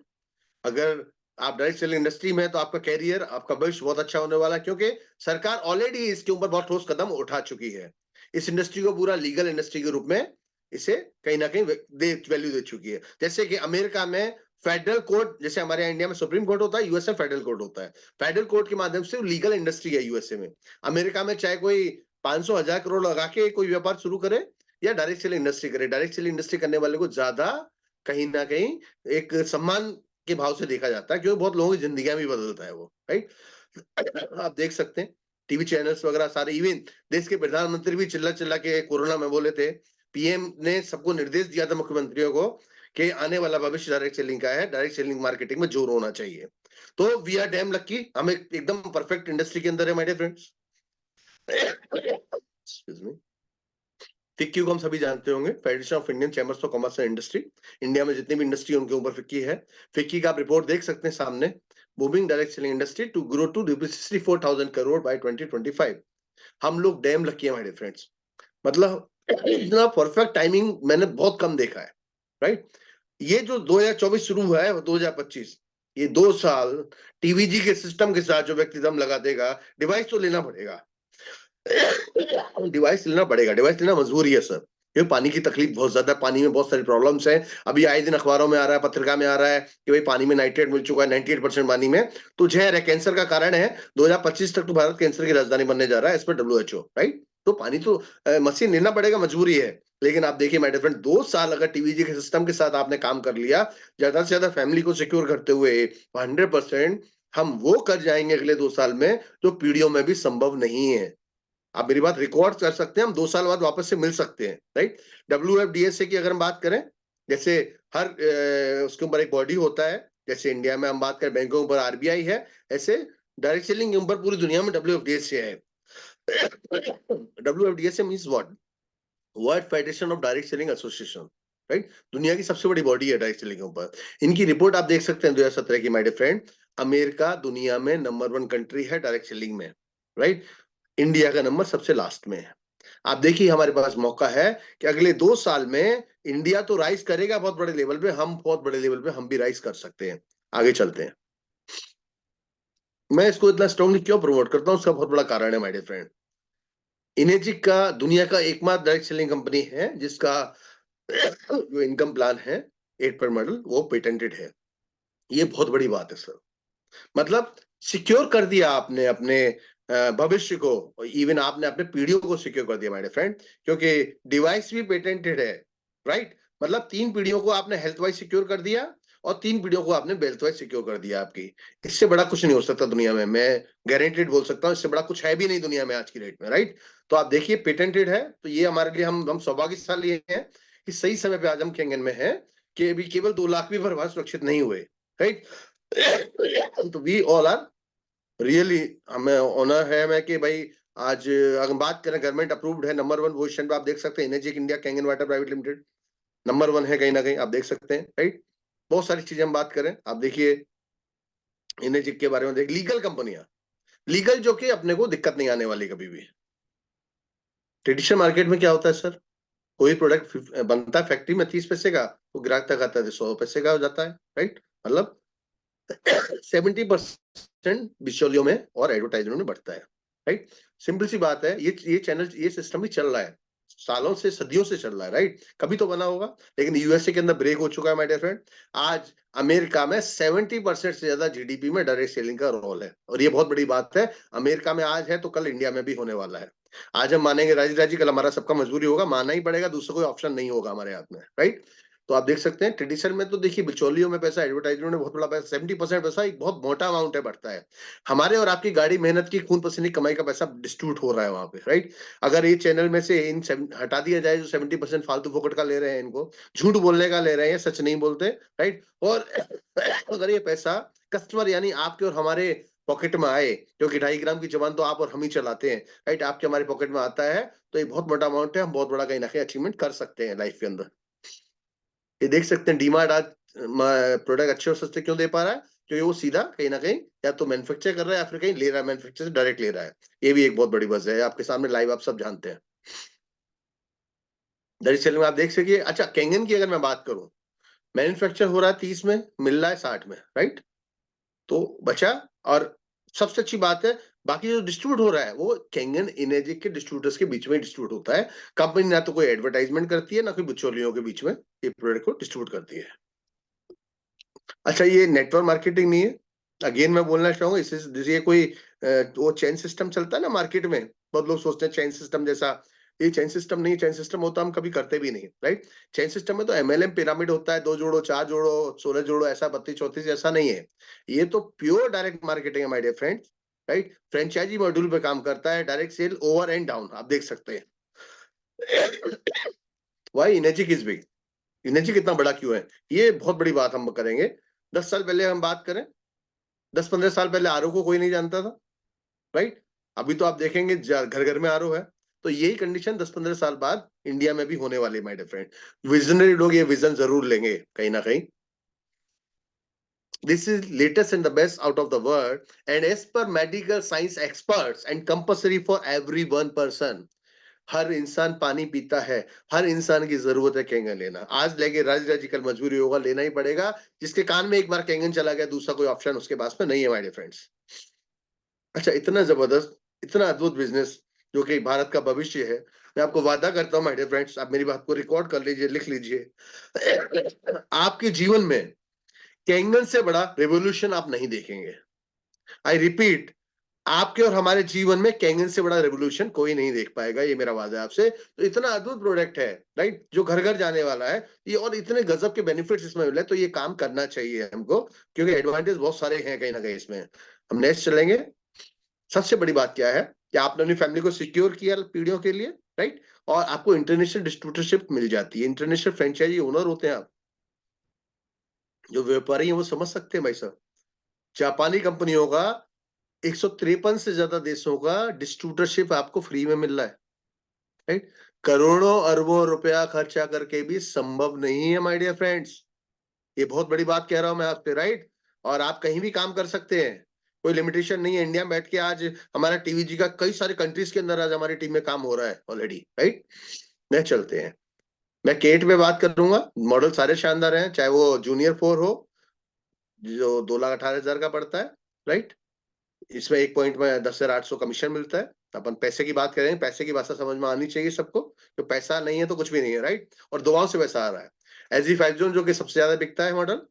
अगर आप डायरेक्ट सेलिंग इंडस्ट्री में, तो आपका कैरियर, आपका भविष्य बहुत अच्छा होने वाला है, क्योंकि सरकार ऑलरेडी इसके ऊपर बहुत ठोस कदम उठा चुकी है। इस इंडस्ट्री को पूरा लीगल इंडस्ट्री के रूप में इसे कहीं ना कहीं वैल्यू दे चुकी है। जैसे कि अमेरिका में फेडरल कोर्ट, जैसे हमारे यहाँ इंडिया में सुप्रीम कोर्ट होता है, यूएसए फेडरल कोर्ट होता है। फेडरल कोर्ट के माध्यम से लीगल इंडस्ट्री है यूएसए में। अमेरिका में चाहे कोई 500,000 करोड़ लगा के कोई व्यापार शुरू करे या डायरेक्ट सेलिंग इंडस्ट्री करे, डायरेक्ट सेलिंग इंडस्ट्री करने वाले को ज्यादा कहीं ना कहीं एक सम्मान के भाव से देखा जाता है, क्योंकि बहुत लोगों की जिंदगियां भी बदलता है वो, राइट? आप देख सकते हैं टीवी चैनल्स वगैरह सारे, इवन देश के प्रधानमंत्री भी चिल्ला चिल्ला के कोरोना में बोले थे, पीएम ने सबको निर्देश दिया था मुख्यमंत्रियों को कि आने वाला भविष्य डायरेक्ट सेलिंग का है, डायरेक्ट सेलिंग मार्केटिंग में जोर होना चाहिए। तो वी आर डैम लकी, हम एकदम परफेक्ट इंडस्ट्री के अंदर है my dear friends. Excuse me. FICCI को हम सभी जानते होंगे, federation of Indian chambers of commerce and industry. India में जितनी भी इंडस्ट्री उनके ऊपर फिक्की है। फिक्की का आप रिपोर्ट देख सकते हैं सामने, moving direct selling industry to grow to 64,000 crore by 2025। हम लोग डैम लकी है माय डियर फ्रेंड्स, मतलब इतना परफेक्ट टाइमिंग मैंने बहुत कम देखा है, राइट? ये जो 2024 शुरू हुआ है, 2025, ये 2 साल टीवीजी के सिस्टम के साथ जो व्यक्ति दम लगा देगा, डिवाइस तो लेना पड़ेगा, डिवाइस लेना मजबूरी है सर, क्योंकि पानी की तकलीफ बहुत ज्यादा, पानी में बहुत सारी प्रॉब्लम्स हैं। अभी आए दिन अखबारों में आ रहा है, पत्रिका में आ रहा है कि भाई पानी में नाइट्रेट मिल चुका है 98% पानी में, तो जहर है, कैंसर का कारण है। 2025 तक तो भारत कैंसर की राजधानी बनने जा रहा है, इस पर WHO, राइट? तो पानी तो मशीन लेना पड़ेगा, मजबूरी है। लेकिन आप देखिए माय डियर फ्रेंड, 2 साल अगर टीवीजी के सिस्टम के साथ आपने काम कर लिया, ज्यादा से ज्यादा फैमिली को सिक्योर करते हुए 100% हम वो कर जाएंगे अगले 2 साल में जो पीढ़ियों में भी संभव नहीं है। आप मेरी बात रिकॉर्ड कर सकते हैं, हम 2 साल बाद वापस से मिल सकते हैं, राइट? WFDSA की अगर हम बात करें, जैसे हर उसके ऊपर एक बॉडी होता है, जैसे इंडिया में हम बात करें बैंकों के ऊपर RBI है, ऐसे डायरेक्ट सेलिंग के ऊपर पूरी दुनिया में WFDSA है। WFDSA means what? World federation of direct selling association, right? दुनिया की सबसे बड़ी बॉडी है डायरेक्ट सेलिंग के ऊपर। इनकी रिपोर्ट आप देख सकते हैं 2017 की माय डियर फ्रेंड। अमेरिका दुनिया में नंबर 1 कंट्री है डायरेक्ट सेलिंग में, राइट? इंडिया का नंबर सबसे लास्ट में है। आप देखिए हमारे पास मौका है कि अगले 2 साल में इंडिया तो राइज करेगा बहुत बड़े लेवल पे, हम बहुत बड़े लेवल पे हम भी राइज कर सकते हैं। आगे चलते हैं। मैं इसको इतना स्ट्रांगली क्यों प्रमोट करता हूं, उसका बहुत बड़ा कारण है माय डियर फ्रेंड। इनेजिक का दुनिया का एकमात्र डायरेक्ट सेलिंग कंपनी है जिसका जो इनकम प्लान है 8 पर मॉडल, वो पेटेंटेड है। ये बहुत बड़ी बात है सर, मतलब सिक्योर कर दिया आपने अपने भविष्य को, इवन आपने अपने पीढ़ियों को सिक्योर कर दिया माय डियर फ्रेंड, क्योंकि डिवाइस भी पेटेंटेड है, राइट? मतलब 3 पीढ़ियों को आपने हेल्थ वाइज सिक्योर कर दिया और 3 पीढ़ियों को आपने वेल्थ वाइज सिक्योर कर दिया आपकी। इससे बड़ा कुछ नहीं हो सकता दुनिया में, मैं गारंटेड बोल सकता हूँ, इससे बड़ा कुछ है भी नहीं दुनिया में आज की डेट में, राइट? तो आप देखिए पेटेंटेड है, तो ये हमारे लिए हम सौभाग्यशाली हैं कि सही समय पे आज हम केंगन में हैं, के भी केवल 2 लाख भी परिवार सुरक्षित नहीं हुए, राइट। तो वी ऑल आर रियली, हमें ऑनर है मैं कि भाई आज अगर बात करें गवर्नमेंट अप्रूव्ड है, नंबर 1 पोजीशन पे आप देख सकते हैं energy India Kangen water private limited number 1 है कहीं ना कहीं, आप देख सकते हैं, राइट। बहुत सारी चीजें हम बात करें, आप देखिए एनर्जी के बारे में देख, लीगल कंपनियां, लीगल जो कि अपने को दिक्कत नहीं आने वाली कभी भी। ट्रेडिशनल मार्केट में क्या होता है सर, कोई प्रोडक्ट बनता है फैक्ट्री में 30 पैसे का, वो ग्राहक तक आता है 100 पैसे का हो जाता है, राइट। मतलब 70% बिचौलियों में और एडवर्टाइजमेंट में बढ़ता है, राइट। सिंपल सी बात है, ये चैनल, ये सिस्टम भी चल रहा है, सालों से सदियों से चल रहा है, राइट। कभी तो बना होगा, लेकिन यूएसए के अंदर ब्रेक हो चुका है माय डियर फ्रेंड। आज अमेरिका में 70% से ज्यादा जीडीपी में डायरेक्ट सेलिंग का रोल है, और ये बहुत बड़ी बात है। अमेरिका में आज है तो कल इंडिया में भी होने वाला है। आज हम मानेंगे राजी राजी, कल हमारा सबका मजबूरी होगा, मानना ही पड़ेगा, दूसरा कोई ऑप्शन नहीं होगा हमारे हाथ में, राइट। तो आप देख सकते हैं ट्रेडिशनल में तो देखिए बिचौलियों में पैसा, एडवर्टाइजमेंट में बहुत बड़ा पैसा, 70% पैसा एक बहुत मोटा अमाउंट है, बढ़ता है। हमारे और आपकी गाड़ी मेहनत की खून पसीने की कमाई का पैसा डिस्ट्रीब्यूट हो रहा है वहां पे, राइट। अगर ये चैनल में से इन हटा दिया जाए जो 70% फालतू फोकट का ले रहे हैं, इनको झूठ बोलने का ले रहे हैं, सच नहीं बोलते, राइट। और अगर ये पैसा कस्टमर यानी आपके और हमारे पॉकेट में आए, क्योंकि 2.5 ग्राम की जबान तो आप और हम ही चलाते हैं, राइट, आपके हमारे पॉकेट में आता है, तो ये बहुत मोटा अमाउंट है, हम बहुत बड़ा कहीं ना कहीं अचीवमेंट कर सकते हैं लाइफ के अंदर। ये देख सकते हैं डीमार्ट आज प्रोडक्ट अच्छे और सस्ते क्यों दे पा रहा है, क्योंकि वो सीधा कहीं ना कहीं या तो मैन्युफैक्चर कर रहा है या फिर कहीं ले रहा है, मैन्युफैक्चर से डायरेक्ट ले रहा है। ये भी एक बहुत बड़ी वजह है, आपके सामने लाइव आप सब जानते हैं। दरअसल में आप देख सकिए। अच्छा, कैंगन की अगर मैं बात करूं, मैन्युफैक्चर हो रहा है 30 में, मिल रहा है 60 में, राइट। तो बचा, और सबसे अच्छी बात है बाकी जो डिस्ट्रीब्यूट हो रहा है वो कैंगन एनर्जी के डिस्ट्रीब्यूटर्स के बीच में डिस्ट्रीब्यूट होता है। कंपनी ना तो कोई एडवर्टाइजमेंट करती है, ना कोई बिचौलियों के बीच में ये प्रोडक्ट को डिस्ट्रीब्यूट करती है। अच्छा, ये नेटवर्क मार्केटिंग नहीं है, अगेन मैं बोलना चाहूंगा, इससे कोई वो चेन सिस्टम चलता है ना मार्केट में, बहुत लोग सोचते हैं चेन सिस्टम जैसा, ये चेन सिस्टम नहीं, चेन सिस्टम होता हम कभी करते भी नहीं, राइट। चेन सिस्टम में तो एमएलएम पिरामिड होता है, 2 जोड़ो 4 जोड़ो 16 जोड़ो, ऐसा 32 34 ऐसा नहीं है। ये तो प्योर डायरेक्ट मार्केटिंग है my dear friends, right. Franchise module पे काम करता है, direct sale over and down, आप देख सकते हैं। वाई एनर्जी किस बिग, एनर्जी कितना बड़ा क्यों है, ये बहुत बड़ी बात हम करेंगे। 10 साल पहले हम बात करें, 10-15 साल पहले आरओ को कोई नहीं जानता था, राइट। अभी तो आप देखेंगे घर घर में आरओ है। तो यही कंडीशन 10-15 साल बाद इंडिया में भी होने वाली है माय डियर फ्रेंड। विजनरी लोग ये विजन जरूर लेंगे कहीं ना कहीं। This is latest and the best out of the world, and as per medical science experts and compulsory for every one person. हर इंसान पानी पीता है, हर इंसान की जरूरत है कैंगन लेना। आज लेके राजी कल मजबूरी होगा, लेना ही पड़ेगा। जिसके कान में एक बार कैंगन चला गया, दूसरा कोई ऑप्शन उसके पास में नहीं है माय डियर फ्रेंड्स। अच्छा, इतना जबरदस्त, इतना अद्भुत बिजनेस जो कि भारत का भविष्य है, मैं आपको वादा करता हूँ माय डियर फ्रेंड्स, आप मेरी बात को रिकॉर्ड कर लीजिए, लिख लीजिए। आपके जीवन में कैंगन से बड़ा रेवोल्यूशन आप नहीं देखेंगे। आई रिपीट, आपके और हमारे जीवन में कैंगन से बड़ा रेवोल्यूशन कोई नहीं देख पाएगा, ये मेरा वादा है आपसे। तो इतना अद्भुत प्रोडक्ट है, राइट, जो घर घर जाने वाला है ये, और इतने गजब के बेनिफिट्स इसमें मिले, तो ये काम करना चाहिए हमको, क्योंकि एडवांटेज बहुत सारे हैं कहीं ना कहीं इसमें। हम नेक्स्ट चलेंगे। सबसे बड़ी बात क्या है कि आपने अपनी फैमिली को सिक्योर किया पीढ़ियों के लिए, राइट, और आपको इंटरनेशनल डिस्ट्रीब्यूटरशिप मिल जाती है, इंटरनेशनल फ्रेंचाइजी ओनर होते हैं आप। जो व्यापारी है वो समझ सकते हैं भाई साहब, जापानी कंपनियों का 153 से ज्यादा देशों का डिस्ट्रीब्यूटरशिप आपको फ्री में मिल रहा है, राइट। करोड़ों अरबों रुपया खर्चा करके भी संभव नहीं है माय डियर फ्रेंड्स। ये बहुत बड़ी बात कह रहा हूं मैं आपसे, राइट। और आप कहीं भी काम कर सकते हैं, कोई लिमिटेशन नहीं है। इंडिया में बैठ के आज हमारा टीवीजी का कई सारे कंट्रीज के अंदर आज हमारी टीम में काम हो रहा है ऑलरेडी, राइट। नेक्स्ट चलते हैं। मैं केट में बात करूंगा, मॉडल सारे शानदार हैं, चाहे वो जूनियर 4 हो जो 2,18,000 का पड़ता है, राइट। इसमें एक पॉइंट में 10,800 कमीशन मिलता है। अपन पैसे की बात करें, पैसे की भाषा समझ में आनी चाहिए सबको, तो पैसा नहीं है तो कुछ भी नहीं है, राइट। और दुआओं से पैसा आ रहा है। एजी 5 जोन जो कि सबसे ज्यादा बिकता है मॉडल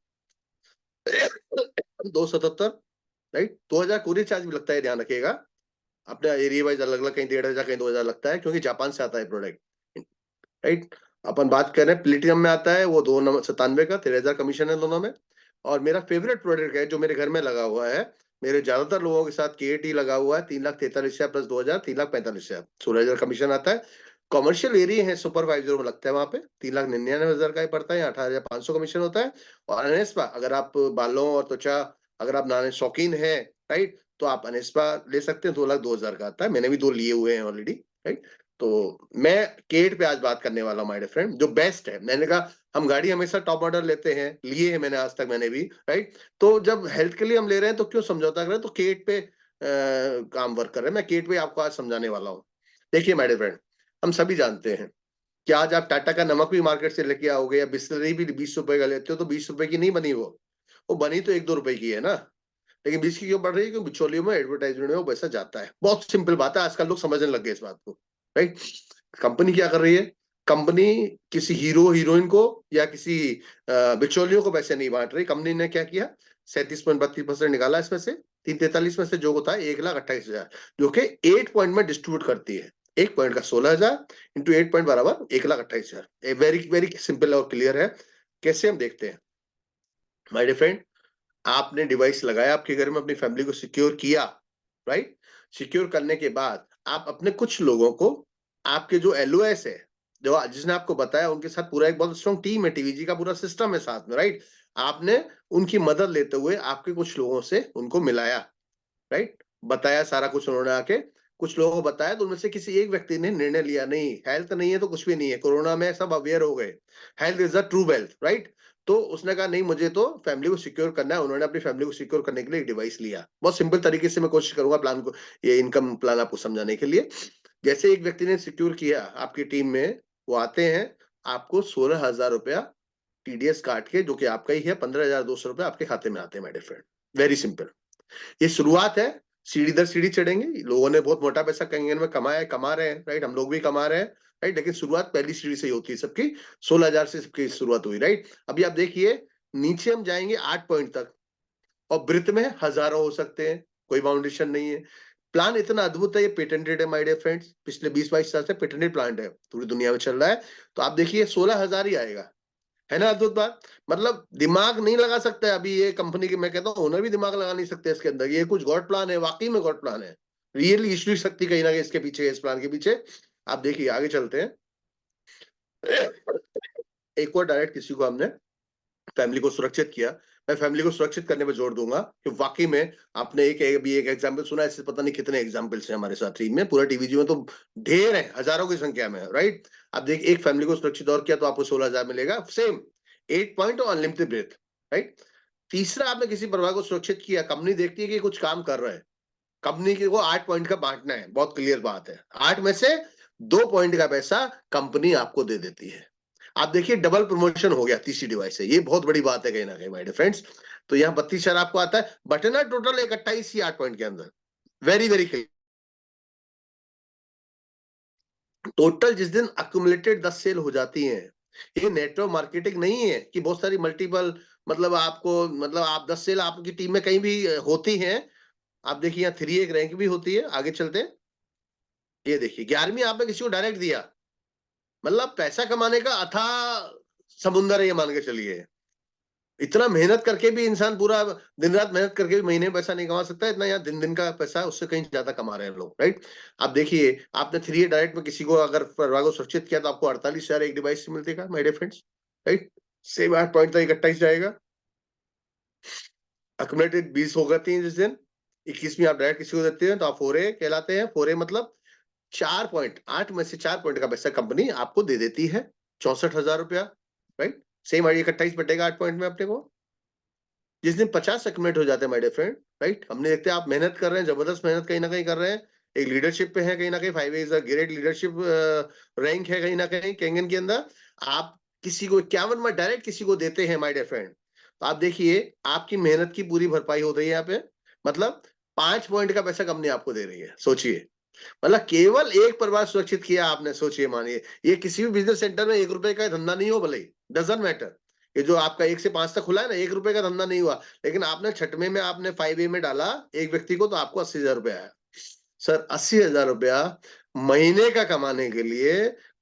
277, राइट। 2,000 कोरियर चार्ज भी लगता है, ध्यान रखिएगा। अपने एरिया वाइज अलग अलग, कहीं 1,500 कहीं 2,000 लगता है, क्योंकि जापान से आता है प्रोडक्ट, राइट। अपन बात कर रहे हैं प्लेटिनम में आता है, वो 297 का, 13,000 कमीशन है दोनों में। और मेरा फेवरेट प्रोडक्ट है जो मेरे घर में लगा हुआ है, मेरे ज्यादातर लोगों के साथ केटी लगा हुआ है, 3,43,000 प्लस 2,000, 3,45,000, 16,000 कमीशन आता है। कॉमर्शियल एरिया है सुपरवाइजर में लगता है वहां पे 3,99,000 का ही पड़ता है, 18,500 कमीशन होता है। और अनेस्पा अगर आप बालों और त्वचा अगर आप नहाने शौकीन है, राइट, तो आप अनेस्पा ले सकते हैं, 2,02,000 का आता है। मैंने भी 2 लिए हुए हैं ऑलरेडी, राइट। तो मैं केट पे आज बात करने वाला हूँ माय डियर फ्रेंड, जो बेस्ट है। मैंने कहा हम गाड़ी हमेशा टॉप मॉडल लेते हैं, लिए हैं मैंने आज तक, मैंने भी, राइट। तो जब हेल्थ के लिए हम ले रहे हैं तो क्यों समझौता कर रहे हैं, तो केट पे काम वर्क कर रहे हैं। मैं केट पे आपको आज समझाने वाला हूँ। देखिए माय डियर फ्रेंड, हम सभी जानते हैं कि आज आप टाटा का नमक भी मार्केट से लेके आओगे या बिस्लरी भी 20 रुपए का लेते हो तो 20 रुपए की नहीं बनी, वो बनी तो 1-2 रुपए की है ना, लेकिन 20 की क्यों बढ़ रही है, क्योंकि बिचौलियों में एडवर्टाइजमेंट में वो पैसा जाता है। बहुत सिंपल बात है, आजकल लोग समझने लग गए इस बात को, राइट। कंपनी क्या कर रही है, कंपनी किसी हीरो हीरोइन को या किसी बिचौलियों को पैसे नहीं बांट रही। कंपनी ने क्या किया, 37.32% निकाला इसमें से, 343 में से जो होता है 1,28,000, जो कि 8 पॉइंट में डिस्ट्रीब्यूट करती है। 1 पॉइंट का 16,000 इंटू 8 पॉइंट बराबर 1,28,000। वेरी वेरी सिंपल और क्लियर है। कैसे हम देखते हैं माय डियर फ्रेंड, आपने डिवाइस लगाया आपके घर में, अपनी फैमिली को सिक्योर किया, राइट। सिक्योर करने के बाद आप अपने कुछ लोगों को, आपके जो एलओएस है, जो जिसने आपको बताया, उनके साथ पूरा एक बहुत स्ट्रॉन्ग टीम है, टीवीजी का पूरा सिस्टम है साथ में, राइट। आपने उनकी मदद लेते हुए आपके कुछ लोगों से उनको मिलाया, राइट, बताया सारा कुछ उन्होंने आके, कुछ लोगों को बताया, तो उनमें से किसी एक व्यक्ति ने निर्णय लिया, नहीं हेल्थ नहीं है तो कुछ भी नहीं है, कोरोना में सब अवेयर हो गए, health is the true wealth, right. तो उसने कहा नहीं मुझे तो फैमिली को सिक्योर करना है, उन्होंने अपनी फैमिली को सिक्योर करने के लिए एक डिवाइस लिया। बहुत सिंपल तरीके से मैं कोशिश करूंगा प्लान को, ये इनकम प्लान आपको समझाने के लिए। जैसे एक व्यक्ति ने सिक्योर किया आपकी टीम में, वो आते हैं, आपको 16,000 रुपया टीडीएस काट के, जो कि आपका ही है, 15,200 रुपया आपके खाते में आते हैं my dear friend. Very simple, ये शुरुआत है, सीढ़ी दर सीढ़ी चढ़ेंगे। लोगों ने बहुत मोटा पैसा कंगन में कमाया है, कमा रहे हैं, राइट, हम लोग भी कमा रहे हैं, राइट, लेकिन शुरुआत पहली सीढ़ी से ही होती है सबकी। 16,000 से सबकी शुरुआत हुई, राइट। अभी आप देखिए नीचे हम जाएंगे 8 पॉइंट तक, और वृत्त में हजारों हो सकते हैं, कोई बाउंडेशन नहीं है। प्लान इतना अद्भुत है, ये पेटेंटेड है माय डियर फ्रेंड्स, पिछले 20-22 साल से पेटेंटेड प्लान है, पूरी दुनिया में चल रहा है। तो आप देखिए 16,000 ही आएगा, है ना अद्भुत बात। मतलब दिमाग नहीं लगा सकते अभी ये कंपनी के, मैं कहता हूँ ओनर भी दिमाग लगा नहीं सकते इसके अंदर, ये कुछ गॉड प्लान है, वाकई में गॉड प्लान है, रियली ईश्वरी शक्ति कहीं ना कहीं इसके पीछे, इस प्लान के पीछे। आप देखिए आगे चलते हैं। एक और डायरेक्ट किसी को हमने फैमिली को सुरक्षित किया। मैं फैमिली को सुरक्षित करने पर जोर दूंगा कि वाकई में आपने एक एग्जांपल सुना, ऐसे पता नहीं कितने एग्जांपल्स हैं हमारे साथ टीम में, पूरा टीवीजी में तो ढेर है, हजारों की संख्या में, राइट। आप देखिए एक फैमिली को सुरक्षित और किया तो आपको 16,000 मिलेगा, सेम 8 पॉइंट और अनलिमिटेड ब्रेथ, राइट। तीसरा, आपने किसी परिवार को सुरक्षित किया, कंपनी देखती है कि कुछ काम कर रहा है, कंपनी को 8 पॉइंट का बांटना है, बहुत क्लियर बात है, 8 में से 2 पॉइंट का पैसा कंपनी आपको दे देती है। आप देखिए डबल प्रमोशन हो गया तीसरी डिवाइस से, ये बहुत बड़ी बात है कहीं ना कहीं माय डियर फ्रेंड्स। तो यहाँ 32 शेयर आपको आता है, बटना टोटल 28 ही 8 पॉइंट के अंदर, वेरी वेरी क्लियर। टोटल जिस दिन अक्यूमुलेटेड 10 सेल हो जाती हैं, ये नेटवर्क मार्केटिंग नहीं है कि बहुत सारी मल्टीपल, मतलब आपको, मतलब आप 10 सेल आपकी टीम में कहीं भी होती हैं। आप देखिए यहाँ 3 एक रैंक भी होती है। आगे चलते हैं, ये देखिए 11वीं आपने किसी को डायरेक्ट दिया, मतलब पैसा कमाने का अथाह समुंदर है ये, मान के चलिए। इतना मेहनत करके भी इंसान पूरा दिन रात मेहनत करके भी महीने में पैसा नहीं कमा सकता, इतना यहाँ दिन दिन का पैसा उससे कहीं ज्यादा कमा रहे हैं लोग, राइट। आप देखिए आपने 3 डायरेक्ट में किसी को अगर परिवार को सुरक्षित किया तो आपको 48,000 एक डिवाइस से मिलते my dear friends, right. Same 8 point तक 28 जाएगा, अक्यूमुलेटेड 20 हो जाती है जिस दिन। 21वीं आप डायरेक्ट किसी को देते हैं तो आप 4A कहलाते हैं। 4A मतलब 4 पॉइंट, 8 में से 4 पॉइंट का पैसा कंपनी आपको दे देती है, 64,000 रुपया, राइट। सेम 28 बटेगा 8 पॉइंट में अपने को। जिस दिन 50 अक्यूमुलेट हो जाते हैं माय डियर फ्रेंड, राइट, हमने देखते हैं आप मेहनत कर रहे हैं, जबरदस्त मेहनत कहीं ना कहीं कर रहे हैं, एक लीडरशिप पे है कहीं ना कहीं, 5A is a great leadership rank है कहीं ना कहीं केंगन के अंदर। आप किसी को 51 में डायरेक्ट किसी को देते हैं माय डियर फ्रेंड, तो आप देखिए आपकी मेहनत की पूरी भरपाई हो रही है यहाँ पे, मतलब 5 पॉइंट का पैसा कंपनी आपको दे रही है। सोचिए, मतलब केवल एक परिवार सुरक्षित किया आपने, सोचिए, मानिए ये किसी भी बिजनेस सेंटर में 1 रुपए का धंधा नहीं हो, भले डजंट मैटर, ये जो आपका 1 से 5 तक खुला है ना, 1 रुपए का धंधा नहीं हुआ, लेकिन आपने छठवें में आपने 5A में डाला एक व्यक्ति को, तो आपको 80,000 रुपया आया। सर 80,000 रुपया महीने का कमाने के लिए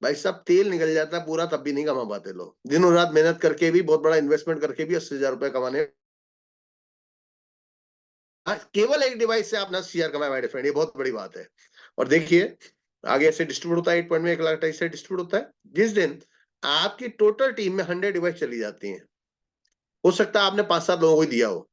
भाई साहब तेल निकल जाता है पूरा, तब भी नहीं कमा पाते लोग, दिनों रात मेहनत करके भी, बहुत बड़ा इन्वेस्टमेंट करके भी 80,000 रुपया कमाने, केवल एक डिवाइस से आपने 80,000 कमाया माय फ्रेंड, ये बहुत बड़ी बात है। और देखिए आगे ऐसे डिस्ट्रीब्यूट होता है, 8 पॉइंट में 1 लाख ऐसे डिस्ट्रीब्यूट होता है। जिस दिन आपकी टोटल टीम में 100 डिवाइस चली जाती हैं, हो सकता है आपने 5-7 लोगों को दिया हो,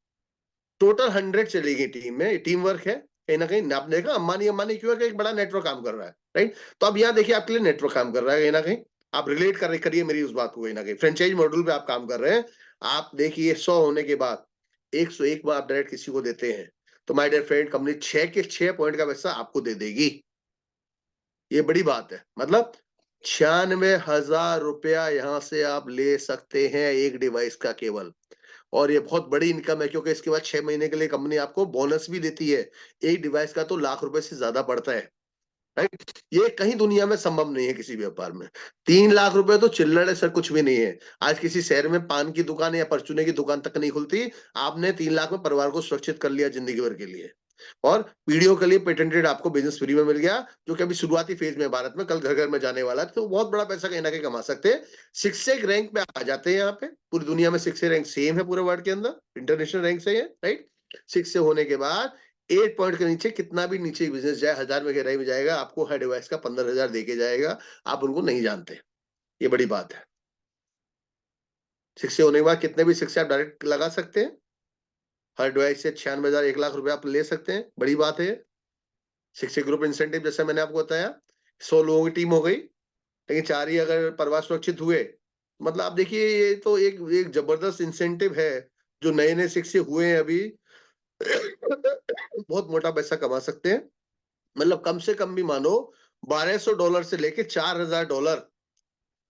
टोटल 100 चली गई टीम में, टीम वर्क है। कहीं ना कहीं आपने देखा अंबानी क्यों है कि एक बड़ा नेटवर्क काम कर रहा है, राइट। तो अब यहाँ देखिए आपके लिए नेटवर्क काम कर रहा है, कहीं ना कहीं आप रिलेट करिए मेरी उस बात को, कहीं ना कहीं फ्रेंचाइज मॉडल पे आप काम कर रहे हैं। आप देखिए 100 होने के बाद 101 बार आप डायरेक्ट किसी को देते हैं, तो माय डियर फ्रेंड, कंपनी 6 के 6 पॉइंट का पैसा आपको दे देगी। ये बड़ी बात है, मतलब 96,000 रुपया यहाँ से आप ले सकते हैं एक डिवाइस का केवल। और ये बहुत बड़ी इनकम है, क्योंकि इसके बाद 6 महीने के लिए कंपनी आपको बोनस भी देती है। एक डिवाइस का तो लाख रुपए से ज्यादा पड़ता है, राइट। ये कहीं दुनिया में संभव नहीं है किसी भी व्यापार में। 3 लाख रुपए तो चिल्लड़ है सर, कुछ भी नहीं है। आज किसी शहर में पान की दुकान या परचूने की दुकान तक नहीं खुलती, आपने 3 लाख में परिवार को सुरक्षित कर लिया जिंदगी भर के लिए। और पीढ़ियों के लिए पेटेंटेड आपको बिजनेस फ्री में मिल गया, जो कि अभी शुरुआती फेज में भारत में, कल घर घर में जाने वाला है। तो बहुत बड़ा पैसा कहीं ना कहीं कमा सकते हैं। 6 रैंक पे आ जाते हैं। यहाँ पे पूरी दुनिया में 6 रैंक सेम है पूरे वर्ल्ड के अंदर, इंटरनेशनल रैंक से है, राइट। 6 से होने के बाद 8 पॉइंट के नीचे कितना भी नीचे बिजनेस जाए, 1000 में गहराई में जाएगा, आपको हर डिवाइस का 15,000 देके जाएगा। आप उनको नहीं जानते, ये बड़ी बात है। 6 से होने के बाद कितने भी 6 से आप डायरेक्ट लगा सकते हैं, हर डिवाइस से 96,000 1 लाख रुपए आप ले सकते हैं। बड़ी बात है। 6 ग्रुप इंसेंटिव जैसे मैंने आपको बताया, 100 लोगों की टीम हो गई, लेकिन 4 ही अगर परिवार सुरक्षित हुए, मतलब आप देखिए ये तो एक जबरदस्त इंसेंटिव है। जो नए नए 6 से हुए हैं अभी बहुत मोटा पैसा कमा सकते हैं। मतलब कम से कम भी मानो $1200 से लेके $4,000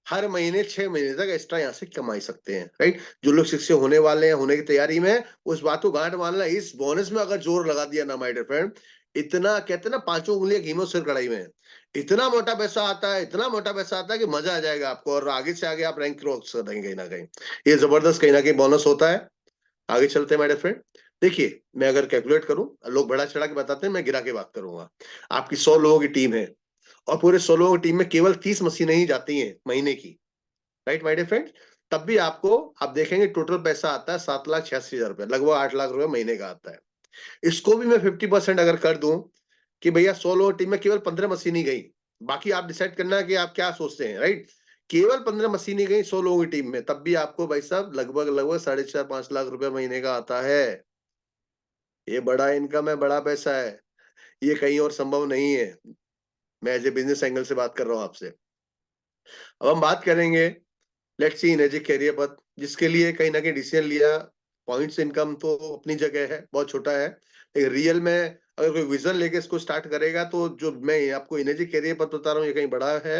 हर महीने 6 महीने तक एक्स्ट्रा यहाँ से कमाई सकते हैं, राइट। जो लोग 6 से होने वाले हैं, होने की तैयारी में, उस बात को गांठ मानना। इस बोनस में अगर जोर लगा दिया ना माय डियर फ्रेंड, इतना कहते हैं ना, 5 उंगलियां घी में सिर कढ़ाई में, इतना मोटा पैसा आता है, इतना मोटा पैसा आता है कि मजा आ जाएगा आपको। और आगे से आगे आप रैंक क्रॉस कर देंगे कहीं ना कहीं। ये जबरदस्त कहीं ना कहीं बोनस होता है। आगे चलते हैं माय डियर फ्रेंड। देखिए मैं अगर कैलकुलेट करूं, लोग बड़ा चढ़ा के बताते हैं, मैं गिरा के बात करूंगा। आपकी 100 लोगों की टीम है, और पूरे 100 लोगों की टीम में केवल 30 मशीनें ही जाती हैं महीने की, राइट माय डियर फ्रेंड। तब भी आपको, आप देखेंगे टोटल पैसा आता है 7,86,000 रुपए, लगभग 8 लाख रुपए महीने का आता है। इसको भी मैं 50% अगर कर दूं कि भैया 100 लोगों टीम में केवल 15 मशीन ही गई, बाकी आप डिसाइड करना कि आप क्या सोचते हैं, राइट। केवल 15 मशीन ही गई 100 लोगों की टीम में, तब भी आपको भाई साहब लगभग 4.5-5 लाख रुपए महीने का आता है। ये बड़ा इनकम है, बड़ा पैसा है, ये कहीं और संभव नहीं है। मैं एज ए बिजनेस एंगल से बात कर रहा हूं आपसे। अब हम बात करेंगे लेट्स सी एनर्जी कैरियर पर, जिसके लिए कहीं ना कहीं डिसीजन लिया। पॉइंट्स इनकम तो अपनी जगह है, बहुत छोटा है, लेकिन रियल में अगर कोई विजन लेके इसको स्टार्ट करेगा, तो जो मैं आपको एनर्जी कैरियर पर बता रहा हूँ, ये कहीं बड़ा है।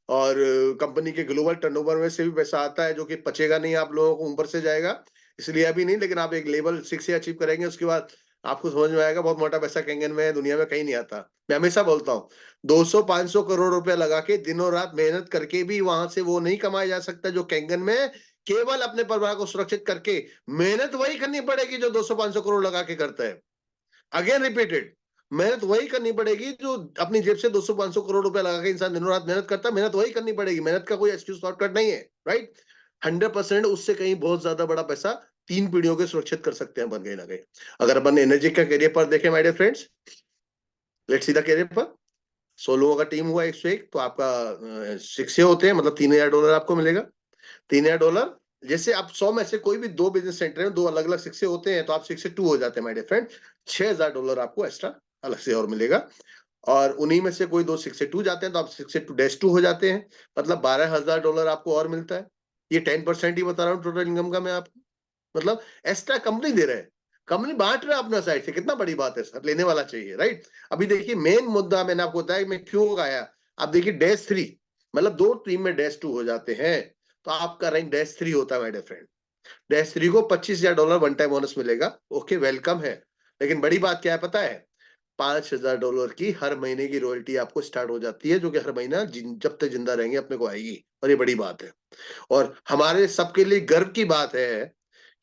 और कंपनी के ग्लोबल टर्नओवर में से भी पैसा आता है, जो कि पचेगा नहीं आप लोगों को, ऊपर से जाएगा। इसलिए अभी नहीं, लेकिन आप एक लेवल 6 से अचीव करेंगे, उसके बाद आपको समझ में आएगा बहुत मोटा पैसा कैंगन में है, दुनिया में कहीं नहीं आता। मैं हमेशा बोलता हूँ 200-500 करोड़ रुपए लगा के दिनों रात मेहनत करके भी वहां से वो नहीं कमाया जा सकता जो कैंगन में। केवल अपने परिवार को सुरक्षित करके मेहनत वही करनी पड़ेगी जो 200-500 करोड़ लगा के करता है। अगेन रिपीटेड, मेहनत वही करनी पड़ेगी जो अपनी जेब से 200-500 करोड़ रुपए लगा के इंसान दिनों रात मेहनत करता है। मेहनत वही करनी पड़ेगी, मेहनत का कोई एक्सक्यूज शॉर्टकट नहीं है, राइट। 100% उससे कहीं बहुत ज्यादा बड़ा पैसा 3 पीढ़ियों के सुरक्षित कर सकते हैं अपन कहीं ना कहीं। अगर अपन एनर्जी का कैरियर पर देखें my dear friends, let's see the career पर 100 लोगों का टीम हुआ 101, तो आपका 6 होते हैं, मतलब $3,000 आपको मिलेगा। $3,000 जैसे आप 100 में से कोई भी 2 बिजनेस सेंटर है, 2 अलग अलग 6 होते हैं, तो आप 6 से 2 हो जाते हैं माय डियर फ्रेंड। $6,000 आपको एक्स्ट्रा अलग से और मिलेगा। और उन्हीं में से कोई 2 6 से 2 जाते हैं, तो आप 6 से 2-2 हो जाते हैं, मतलब $12,000 आपको और मिलता है। ये 10% ही बता रहा हूँ टोटल इनकम का मैं आपको, मतलब एक्स्ट्रा कंपनी दे रहे हैं, कंपनी बांट रहा है अपना साइड से। कितना बड़ी बात है सर, लेने वाला चाहिए, राइट। अभी देखिए मेन मुद्दा मैंने आपको बताया मैं क्यों आया। अब देखिए -3, मतलब 2 टीम में -2 हो जाते हैं, तो आपका रैंक -3 होता है माय डियर फ्रेंड। -3 को $25,000 वन टाइम बोनस मिलेगा, ओके वेलकम है। लेकिन बड़ी बात क्या है पता है, $5,000 की हर महीने की रॉयल्टी आपको स्टार्ट हो जाती है, जो कि हर महीना जब तक जिंदा रहेंगे अपने को आएगी, और ये बड़ी बात है। और हमारे सबके लिए गर्व की बात है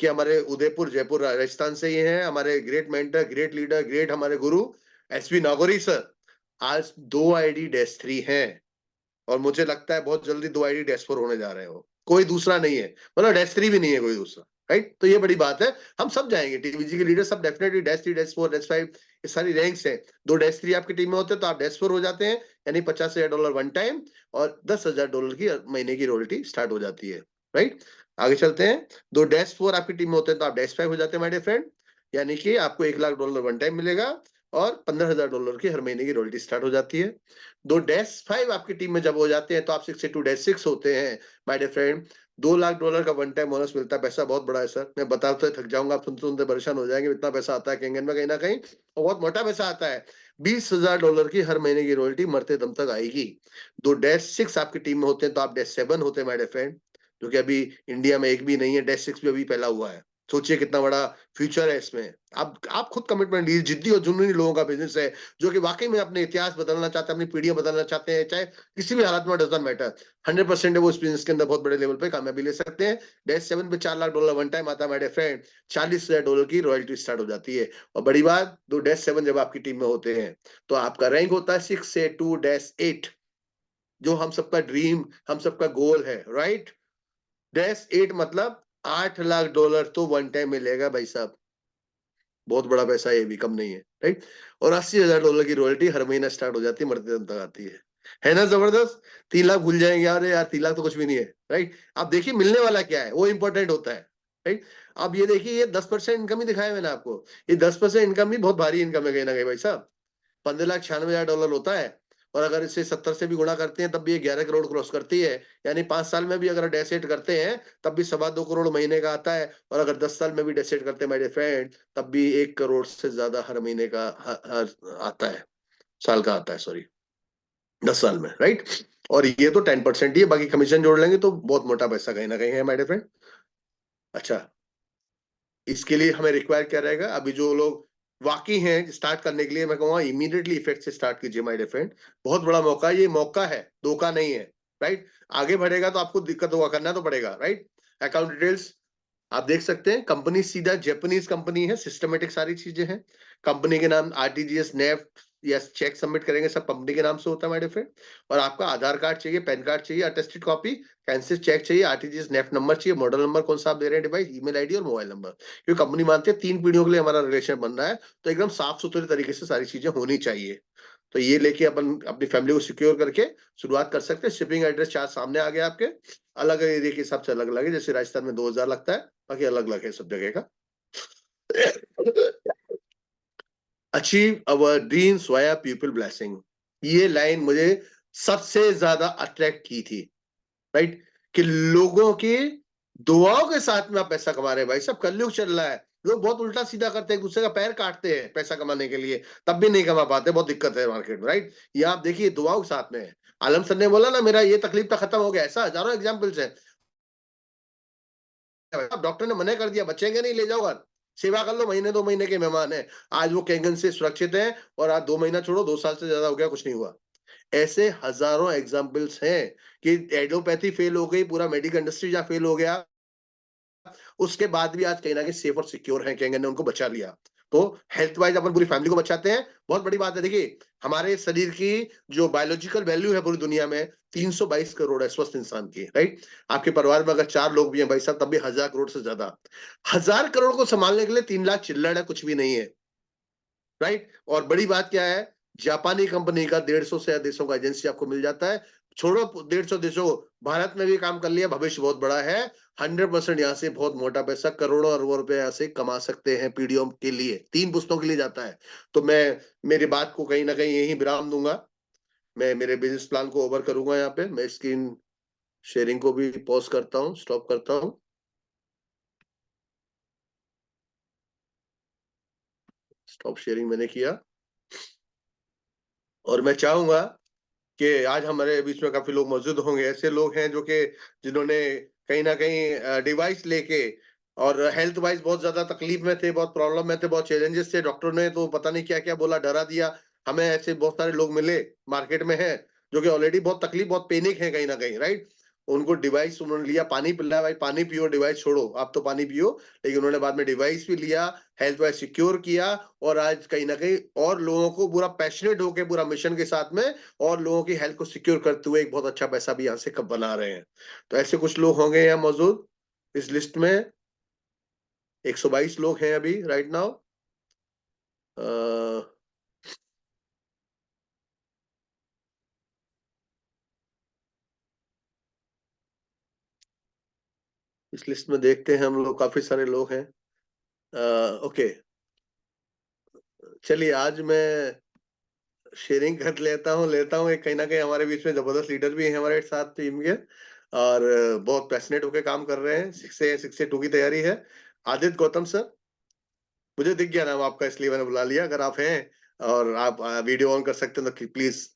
कि हमारे उदयपुर जयपुर राजस्थान से ही हैं हमारे great mentor, great leader, great हमारे गुरु एसवी नागौरी सर। आज 2 ID -3 हैं, और मुझे लगता है बहुत जल्दी 2 ID -4 होने जा रहे हो। कोई दूसरा नहीं है, मतलब डैश 3 भी नहीं है कोई दूसरा, राइट। तो ये बड़ी बात है, हम सब जाएंगे, टीवीजी के लीडर सब डेफिनेटली डैश 3, डैश 4, डैश 5, ये सारी रैंक्स है। 2 डैश 3 आपकी टीम में होते हैं तो आप डैश 4 हो जाते हैं, यानी $50,000 वन टाइम और $10,000 की महीने की रॉयल्टी स्टार्ट हो जाती है, राइट। आगे चलते हैं। 2 डैश 4 आपकी टीम में होते हैं तो आप डैश 5 हो जाते हैं माय डियर फ्रेंड, यानी कि आपको $1,00,000 वन टाइम मिलेगा और $15,000 की हर महीने की रॉयल्टी स्टार्ट हो जाती है। 2 डैश 5 आपकी टीम में जब हो जाते हैं तो आप 62 डैश 6 होते हैं माय डियर फ्रेंड। $2,00,000 का वन टाइम बोनस मिलता है। पैसा बहुत बड़ा है सर, मैं बताते थक जाऊंगा, आप सुनते सुनते परेशान हो जाएंगे, इतना पैसा आता है केंगन में कहीं ना कहीं, और बहुत मोटा पैसा आता है। $20,000 की हर महीने की रॉयल्टी मरते दम तक आएगी। 2 डैश 6 आपकी टीम में होते हैं तो आप डैश 7 होते हैं माय डियर फ्रेंड, जो कि अभी इंडिया में एक भी नहीं है, डैश 6 भी अभी पहला हुआ है। सोचिए कितना बड़ा फ्यूचर है इसमें। आप खुद कमिटमेंट लीजिए, जिद्दी और जुनूनी लोगों का बिजनेस है, जो कि वाकई में अपने इतिहास बदलना चाहते हैं, अपनी पीढ़ियां बदलना चाहते हैं, चाहे किसी भी हालत में, डजंट मैटर। 100% है वो इस बिजनेस के अंदर बहुत बड़े लेवल पे कामयाबी ले सकते हैं। डैश 7 पे $4,00,000 वन टाइम आता है माय डियर फ्रेंड, $40,000 की रॉयल्टी स्टार्ट हो जाती है। और बड़ी बात, 2 डैश 7 जब आपकी टीम में होते हैं तो आपका रैंक होता है 6 से 2 डैश 8, जो हम सबका ड्रीम, हम सबका गोल है, राइट। डैश 8 मतलब $8,00,000 तो वन टाइम मिलेगा भाई साहब, बहुत बड़ा पैसा है, ये भी कम नहीं है, राइट। और $80,000 की रॉयल्टी हर महीना स्टार्ट हो जाती है, मरते दम तक आती है ना जबरदस्त। 3 लाख भूल जाएंगे यार 3 लाख तो कुछ भी नहीं है, राइट। आप देखिए मिलने वाला क्या है, वो इंपॉर्टेंट होता है, राइट। अब ये देखिए, ये 10% इनकम ही दिखाया मैंने आपको, ये 10% इनकम भी बहुत भारी इनकम है कहीं ना कहीं भाई साहब। $15,96,000 होता है, और अगर इसे 70 से भी गुणा करते हैं तब भी ये 11 करोड़ क्रॉस करती है, यानी 5 साल में भी अगर डेसेट करते हैं तब भी 2.25 करोड़ महीने का आता है, और अगर 10 साल में भी डेसेट करते हैं माय डियर फ्रेंड तब भी 1 करोड़ से ज्यादा हर महीने का आता है, साल का आता है, सॉरी 10 साल में, राइट। और ये तो 10% ही है, बाकी कमीशन जोड़ लेंगे तो बहुत मोटा पैसा कहीं ना कहीं है माय डियर फ्रेंड। अच्छा, इसके लिए हमें रिक्वायर क्या रहेगा, अभी जो लोग वाकई हैं स्टार्ट करने के लिए, मैं कहूँगा इमीडिएटली इफेक्ट से स्टार्ट कीजिए माय डियर फ्रेंड, बहुत बड़ा मौका है, ये मौका है, धोखा नहीं है, राइट। आगे बढ़ेगा तो आपको दिक्कत होगा, करना तो पड़ेगा, राइट। अकाउंट डिटेल्स आप देख सकते हैं, कंपनी सीधा जापानीज कंपनी है, सिस्टमेटिक सारी चीजें हैं। कंपनी के नाम आरटीजीएस, नेफ्ट या चेक सबमिट करेंगे, सब कंपनी के नाम से होता है माय डियर फ्रेंड। और आपका आधार कार्ड चाहिए, पैन कार्ड चाहिए, अटेस्टेड कॉपी, कैंसिल चेक चाहिए, आरटीजीएस नेफ्ट नंबर चाहिए, मॉडल नंबर कौन सा आप दे रहे हैं डिवाइस, ईमेल आईडी और मोबाइल नंबर, क्योंकि कंपनी मानती है 3 पीढ़ियों के लिए हमारा रिलेशन बन रहा है, तो एकदम साफ सुथरे तरीके से सारी चीजें होनी चाहिए। तो ये लेके अपन अपनी फैमिली को सिक्योर करके शुरुआत कर सकते हैं। शिपिंग एड्रेस चार्ट सामने आ गया आपके, अलग एरिया के हिसाब से अलग अलग है, जैसे राजस्थान में 2,000 लगता है, बाकी अलग अलग है सब जगह का। Achieve our dreams via people blessing, ये लाइन मुझे सबसे ज्यादा अट्रैक्ट की थी, राइट। कि लोगों की दुआओं के साथ में आप पैसा कमा रहे हैं भाई साहब, कलयुग चल रहा है, लोग बहुत उल्टा सीधा करते हैं, एक दूसरे का पैर काटते हैं पैसा कमाने के लिए, तब भी नहीं कमा पाते, बहुत दिक्कत है मार्केट में, राइट। ये आप देखिए दुआओं के साथ में है। आलम सर ने बोला ना मेरा ये तकलीफ था खत्म हो गया, ऐसा हजारों एग्जाम्पल्स है। डॉक्टर ने मना कर दिया, बचेंगे नहीं, ले जाओ घर, सेवा कर लो, महीने 2 महीने के मेहमान है, आज वो कैंगन से सुरक्षित है, और आज 2 महीना छोड़ो, 2 साल से ज्यादा हो गया, कुछ नहीं हुआ। ऐसे हजारों एग्जाम्पल्स हैं कि एडोपैथी फेल हो गई, पूरा मेडिकल इंडस्ट्री जहां फेल हो गया, उसके बाद भी आज कहीं ना कहीं सेफ और सिक्योर है, कैंगन ने उनको बचा लिया। तो हेल्थ वाइज अपन पूरी फैमिली को बचाते हैं, बहुत बड़ी बात है। देखिए हमारे शरीर की जो बायोलॉजिकल वैल्यू है पूरी दुनिया में 322 करोड़ है स्वस्थ इंसान की, राइट। आपके परिवार में अगर 4 लोग भी हैं भाई साहब तब भी 1,000 करोड़ से ज्यादा, 1,000 करोड़ को संभालने के लिए 3 लाख चिल्लड़ है, कुछ भी नहीं है, राइट। और बड़ी बात क्या है, जापानी कंपनी का 150 से अधिक देशों का एजेंसी आपको मिल जाता है, छोड़ो 150 देशों, भारत में भी काम कर लिया, भविष्य बहुत बड़ा है। 100% यहाँ से बहुत मोटा पैसा, करोड़ों अरबों रुपए यहाँ से कमा सकते हैं पीढ़ियों के लिए, 3 पुस्तकों के लिए जाता है। तो मैं मेरी बात को कहीं ना कहीं यही विराम दूंगा, मैं मेरे बिजनेस प्लान को ओवर करूंगा। यहाँ पे मैं स्क्रीन शेयरिंग को भी पॉज करता हूँ, स्टॉप करता हूँ, स्टॉप शेयरिंग मैंने किया। और मैं चाहूंगा कि आज हमारे बीच में काफी लोग मौजूद होंगे, ऐसे लोग हैं जो कि जिन्होंने कहीं ना कहीं डिवाइस लेके और हेल्थ वाइज बहुत ज्यादा तकलीफ में थे, बहुत प्रॉब्लम में थे, बहुत चैलेंजेस थे, डॉक्टर ने तो पता नहीं क्या क्या बोला, डरा दिया हमें। ऐसे बहुत सारे लोग मिले मार्केट में हैं जो कि ऑलरेडी बहुत तकलीफ, बहुत पैनिक है कहीं ना कहीं, राइट। उनको डिवाइस उन्होंने लिया, पानी पिलाया, भाई पानी पियो, डिवाइस छोड़ो, आप तो पानी पियो, लेकिन उन्होंने बाद में डिवाइस भी लिया, हेल्थ वाइज सिक्योर किया, और आज कहीं ना कहीं और लोगों को पूरा पैशनेट होकर पूरा मिशन के साथ में और लोगों की हेल्थ को सिक्योर करते हुए एक बहुत अच्छा पैसा भी यहाँ से कब बना रहे हैं। तो ऐसे कुछ लोग होंगे यहाँ मौजूद इस लिस्ट में। 122 लोग हैं अभी राइट नाउ। इस लिस्ट में देखते हैं हम लोग, काफी सारे लोग हैं। ओके, चलिए आज मैं शेयरिंग कर लेता हूँ एक, कहीं ना कहीं हमारे बीच में जबरदस्त लीडर भी हैं हमारे साथ टीम के, और बहुत पैशनेट होकर काम कर रहे हैं। 6 से 2 की तैयारी है। आदित्य गौतम सर, मुझे दिख गया नाम आपका इसलिए मैंने बुला लिया। अगर आप हैं और आप वीडियो ऑन कर सकते हैं तो please.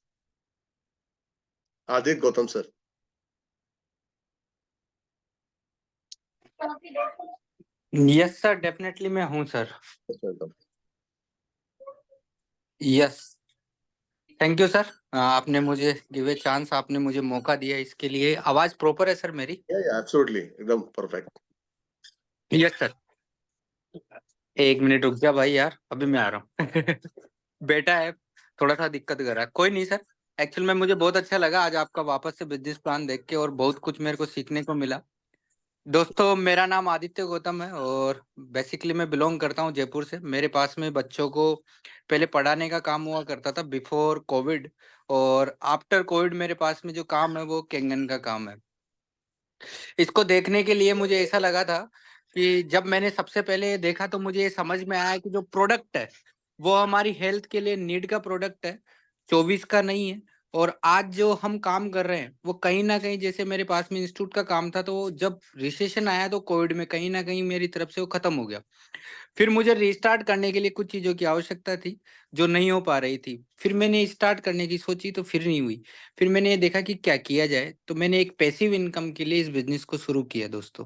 Aditya Gautam sir. Yes sir, definitely मैं हूं sir. Yes, thank you sir. आपने मुझे गिव ए चांस, आपने मुझे मौका दिया, इसके लिए। आवाज प्रॉपर है सर मेरी? एब्सोल्युटली, एकदम परफेक्ट। Yes sir. एक मिनट रुक जा भाई यार, अभी मैं आ रहा हूँ। बेटा है, थोड़ा सा दिक्कत कर रहा है। कोई नहीं सर, एक्चुअल में मुझे बहुत अच्छा लगा आज आपका वापस से बिजनेस प्लान देख के, और बहुत कुछ मेरे को सीखने को मिला। दोस्तों, मेरा नाम आदित्य गौतम है और बेसिकली मैं बिलोंग करता हूँ जयपुर से। मेरे पास में बच्चों को पहले पढ़ाने का काम हुआ करता था बिफोर कोविड, और आफ्टर कोविड मेरे पास में जो काम है वो कैंगन का काम है। इसको देखने के लिए मुझे ऐसा लगा था कि जब मैंने सबसे पहले देखा तो मुझे ये समझ में आया कि जो प्रोडक्ट है वो हमारी हेल्थ के लिए नीड का प्रोडक्ट है, 24 का नहीं है। और आज जो हम काम कर रहे हैं वो कहीं ना कहीं, जैसे मेरे पास में इंस्टीट्यूट का काम था, तो जब रिसेशन आया तो कोविड में कहीं ना कहीं मेरी तरफ से वो खत्म हो गया। फिर मुझे रीस्टार्ट करने के लिए कुछ चीज़ों की आवश्यकता थी जो नहीं हो पा रही थी। फिर मैंने स्टार्ट करने की सोची तो फिर नहीं हुई। फिर मैंने ये देखा कि क्या किया जाए, तो मैंने एक पैसिव इनकम के लिए इस बिजनेस को शुरू किया दोस्तों।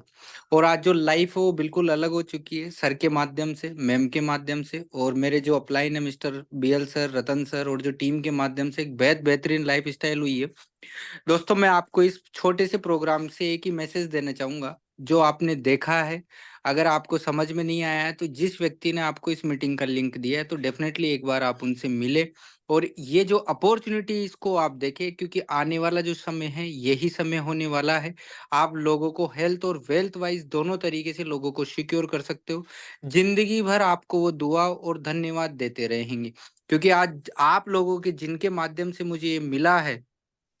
और आज जो लाइफ है वो बिल्कुल अलग हो चुकी है, सर के माध्यम से, मैम के माध्यम से, और मेरे जो अपलाइन है मिस्टर बीएल सर, रतन सर, और जो टीम के माध्यम से एक बेहतरीन लाइफ स्टाइल हुई है। दोस्तों, मैं आपको इस छोटे से प्रोग्राम से एक ही मैसेज देना चाहूंगा। जो आपने देखा है, अगर आपको समझ में नहीं आया है तो जिस व्यक्ति ने आपको इस मीटिंग का लिंक दिया है तो डेफिनेटली एक बार आप उनसे मिले, और ये जो अपॉर्चुनिटी इसको आप देखें, क्योंकि आने वाला जो समय है यही समय होने वाला है। आप लोगों को हेल्थ और वेल्थ वाइज दोनों तरीके से लोगों को सिक्योर कर सकते हो। जिंदगी भर आपको वो दुआ और धन्यवाद देते रहेंगे, क्योंकि आज आप लोगों के जिनके माध्यम से मुझे ये मिला है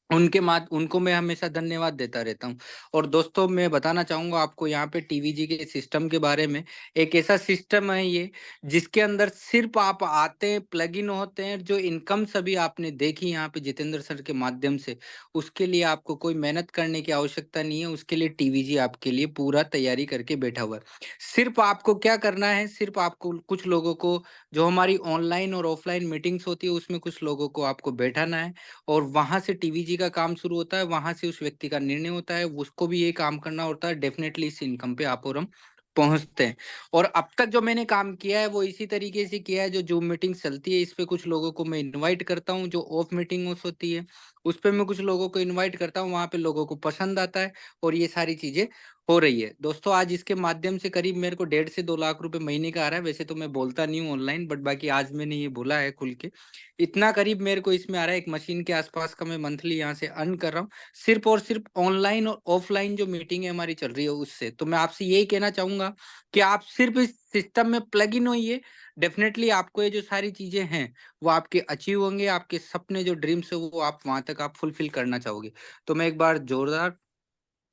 उनको मैं हमेशा धन्यवाद देता रहता हूँ। और दोस्तों, मैं बताना चाहूंगा आपको यहाँ पे टीवीजी के सिस्टम के बारे में। एक ऐसा सिस्टम है ये जिसके अंदर सिर्फ आप आते हैं, प्लग इन होते हैं। जो इनकम सभी आपने देखी यहाँ पे जितेंद्र सर के माध्यम से, उसके लिए आपको कोई मेहनत करने की आवश्यकता नहीं है। उसके लिए टीवीजी आपके लिए पूरा तैयारी करके बैठा हुआ है। सिर्फ आपको क्या करना है, सिर्फ आपको कुछ लोगों को, जो हमारी ऑनलाइन और ऑफलाइन मीटिंग्स होती है उसमें कुछ लोगों को आपको बैठाना है, और वहां से टीवीजी का काम शुरू होता है। वहां से उस व्यक्ति का निर्णय होता है, उसको भी ये काम करना होता है। डेफिनेटली इस इनकम पे आप और हम पहुंचते हैं। और अब तक जो मैंने काम किया है वो इसी तरीके से किया है। जो जूम मीटिंग चलती है इस पे कुछ लोगों को मैं इनवाइट करता हूँ। जो ऑफ मीटिंग होती है उस पे मैं कुछ लोगों को इनवाइट करता हूँ, वहां पे लोगों को पसंद आता है, और ये सारी चीजें हो रही है। दोस्तों, आज इसके माध्यम से करीब मेरे को 1.5 से 2 लाख रुपए महीने का आ रहा है। वैसे तो मैं बोलता नहीं हूँ ऑनलाइन, बट बाकी आज मैंने ये बोला है खुल के। इतना करीब मेरे को इसमें आ रहा है, एक मशीन के आसपास का मैं मंथली यहाँ से अर्न कर रहा हूँ, सिर्फ और सिर्फ ऑनलाइन और ऑफलाइन जो मीटिंग है हमारी चल रही है उससे। तो मैं आपसे यही कहना चाहूंगा कि आप सिर्फ इस सिस्टम में प्लग इन होइए। डेफिनेटली आपको ये जो सारी चीजें हैं वो आपके अचीव होंगे। आपके सपने जो ड्रीम्स है वो आप वहां तक आप फुलफिल करना चाहोगे। तो मैं एक बार जोरदार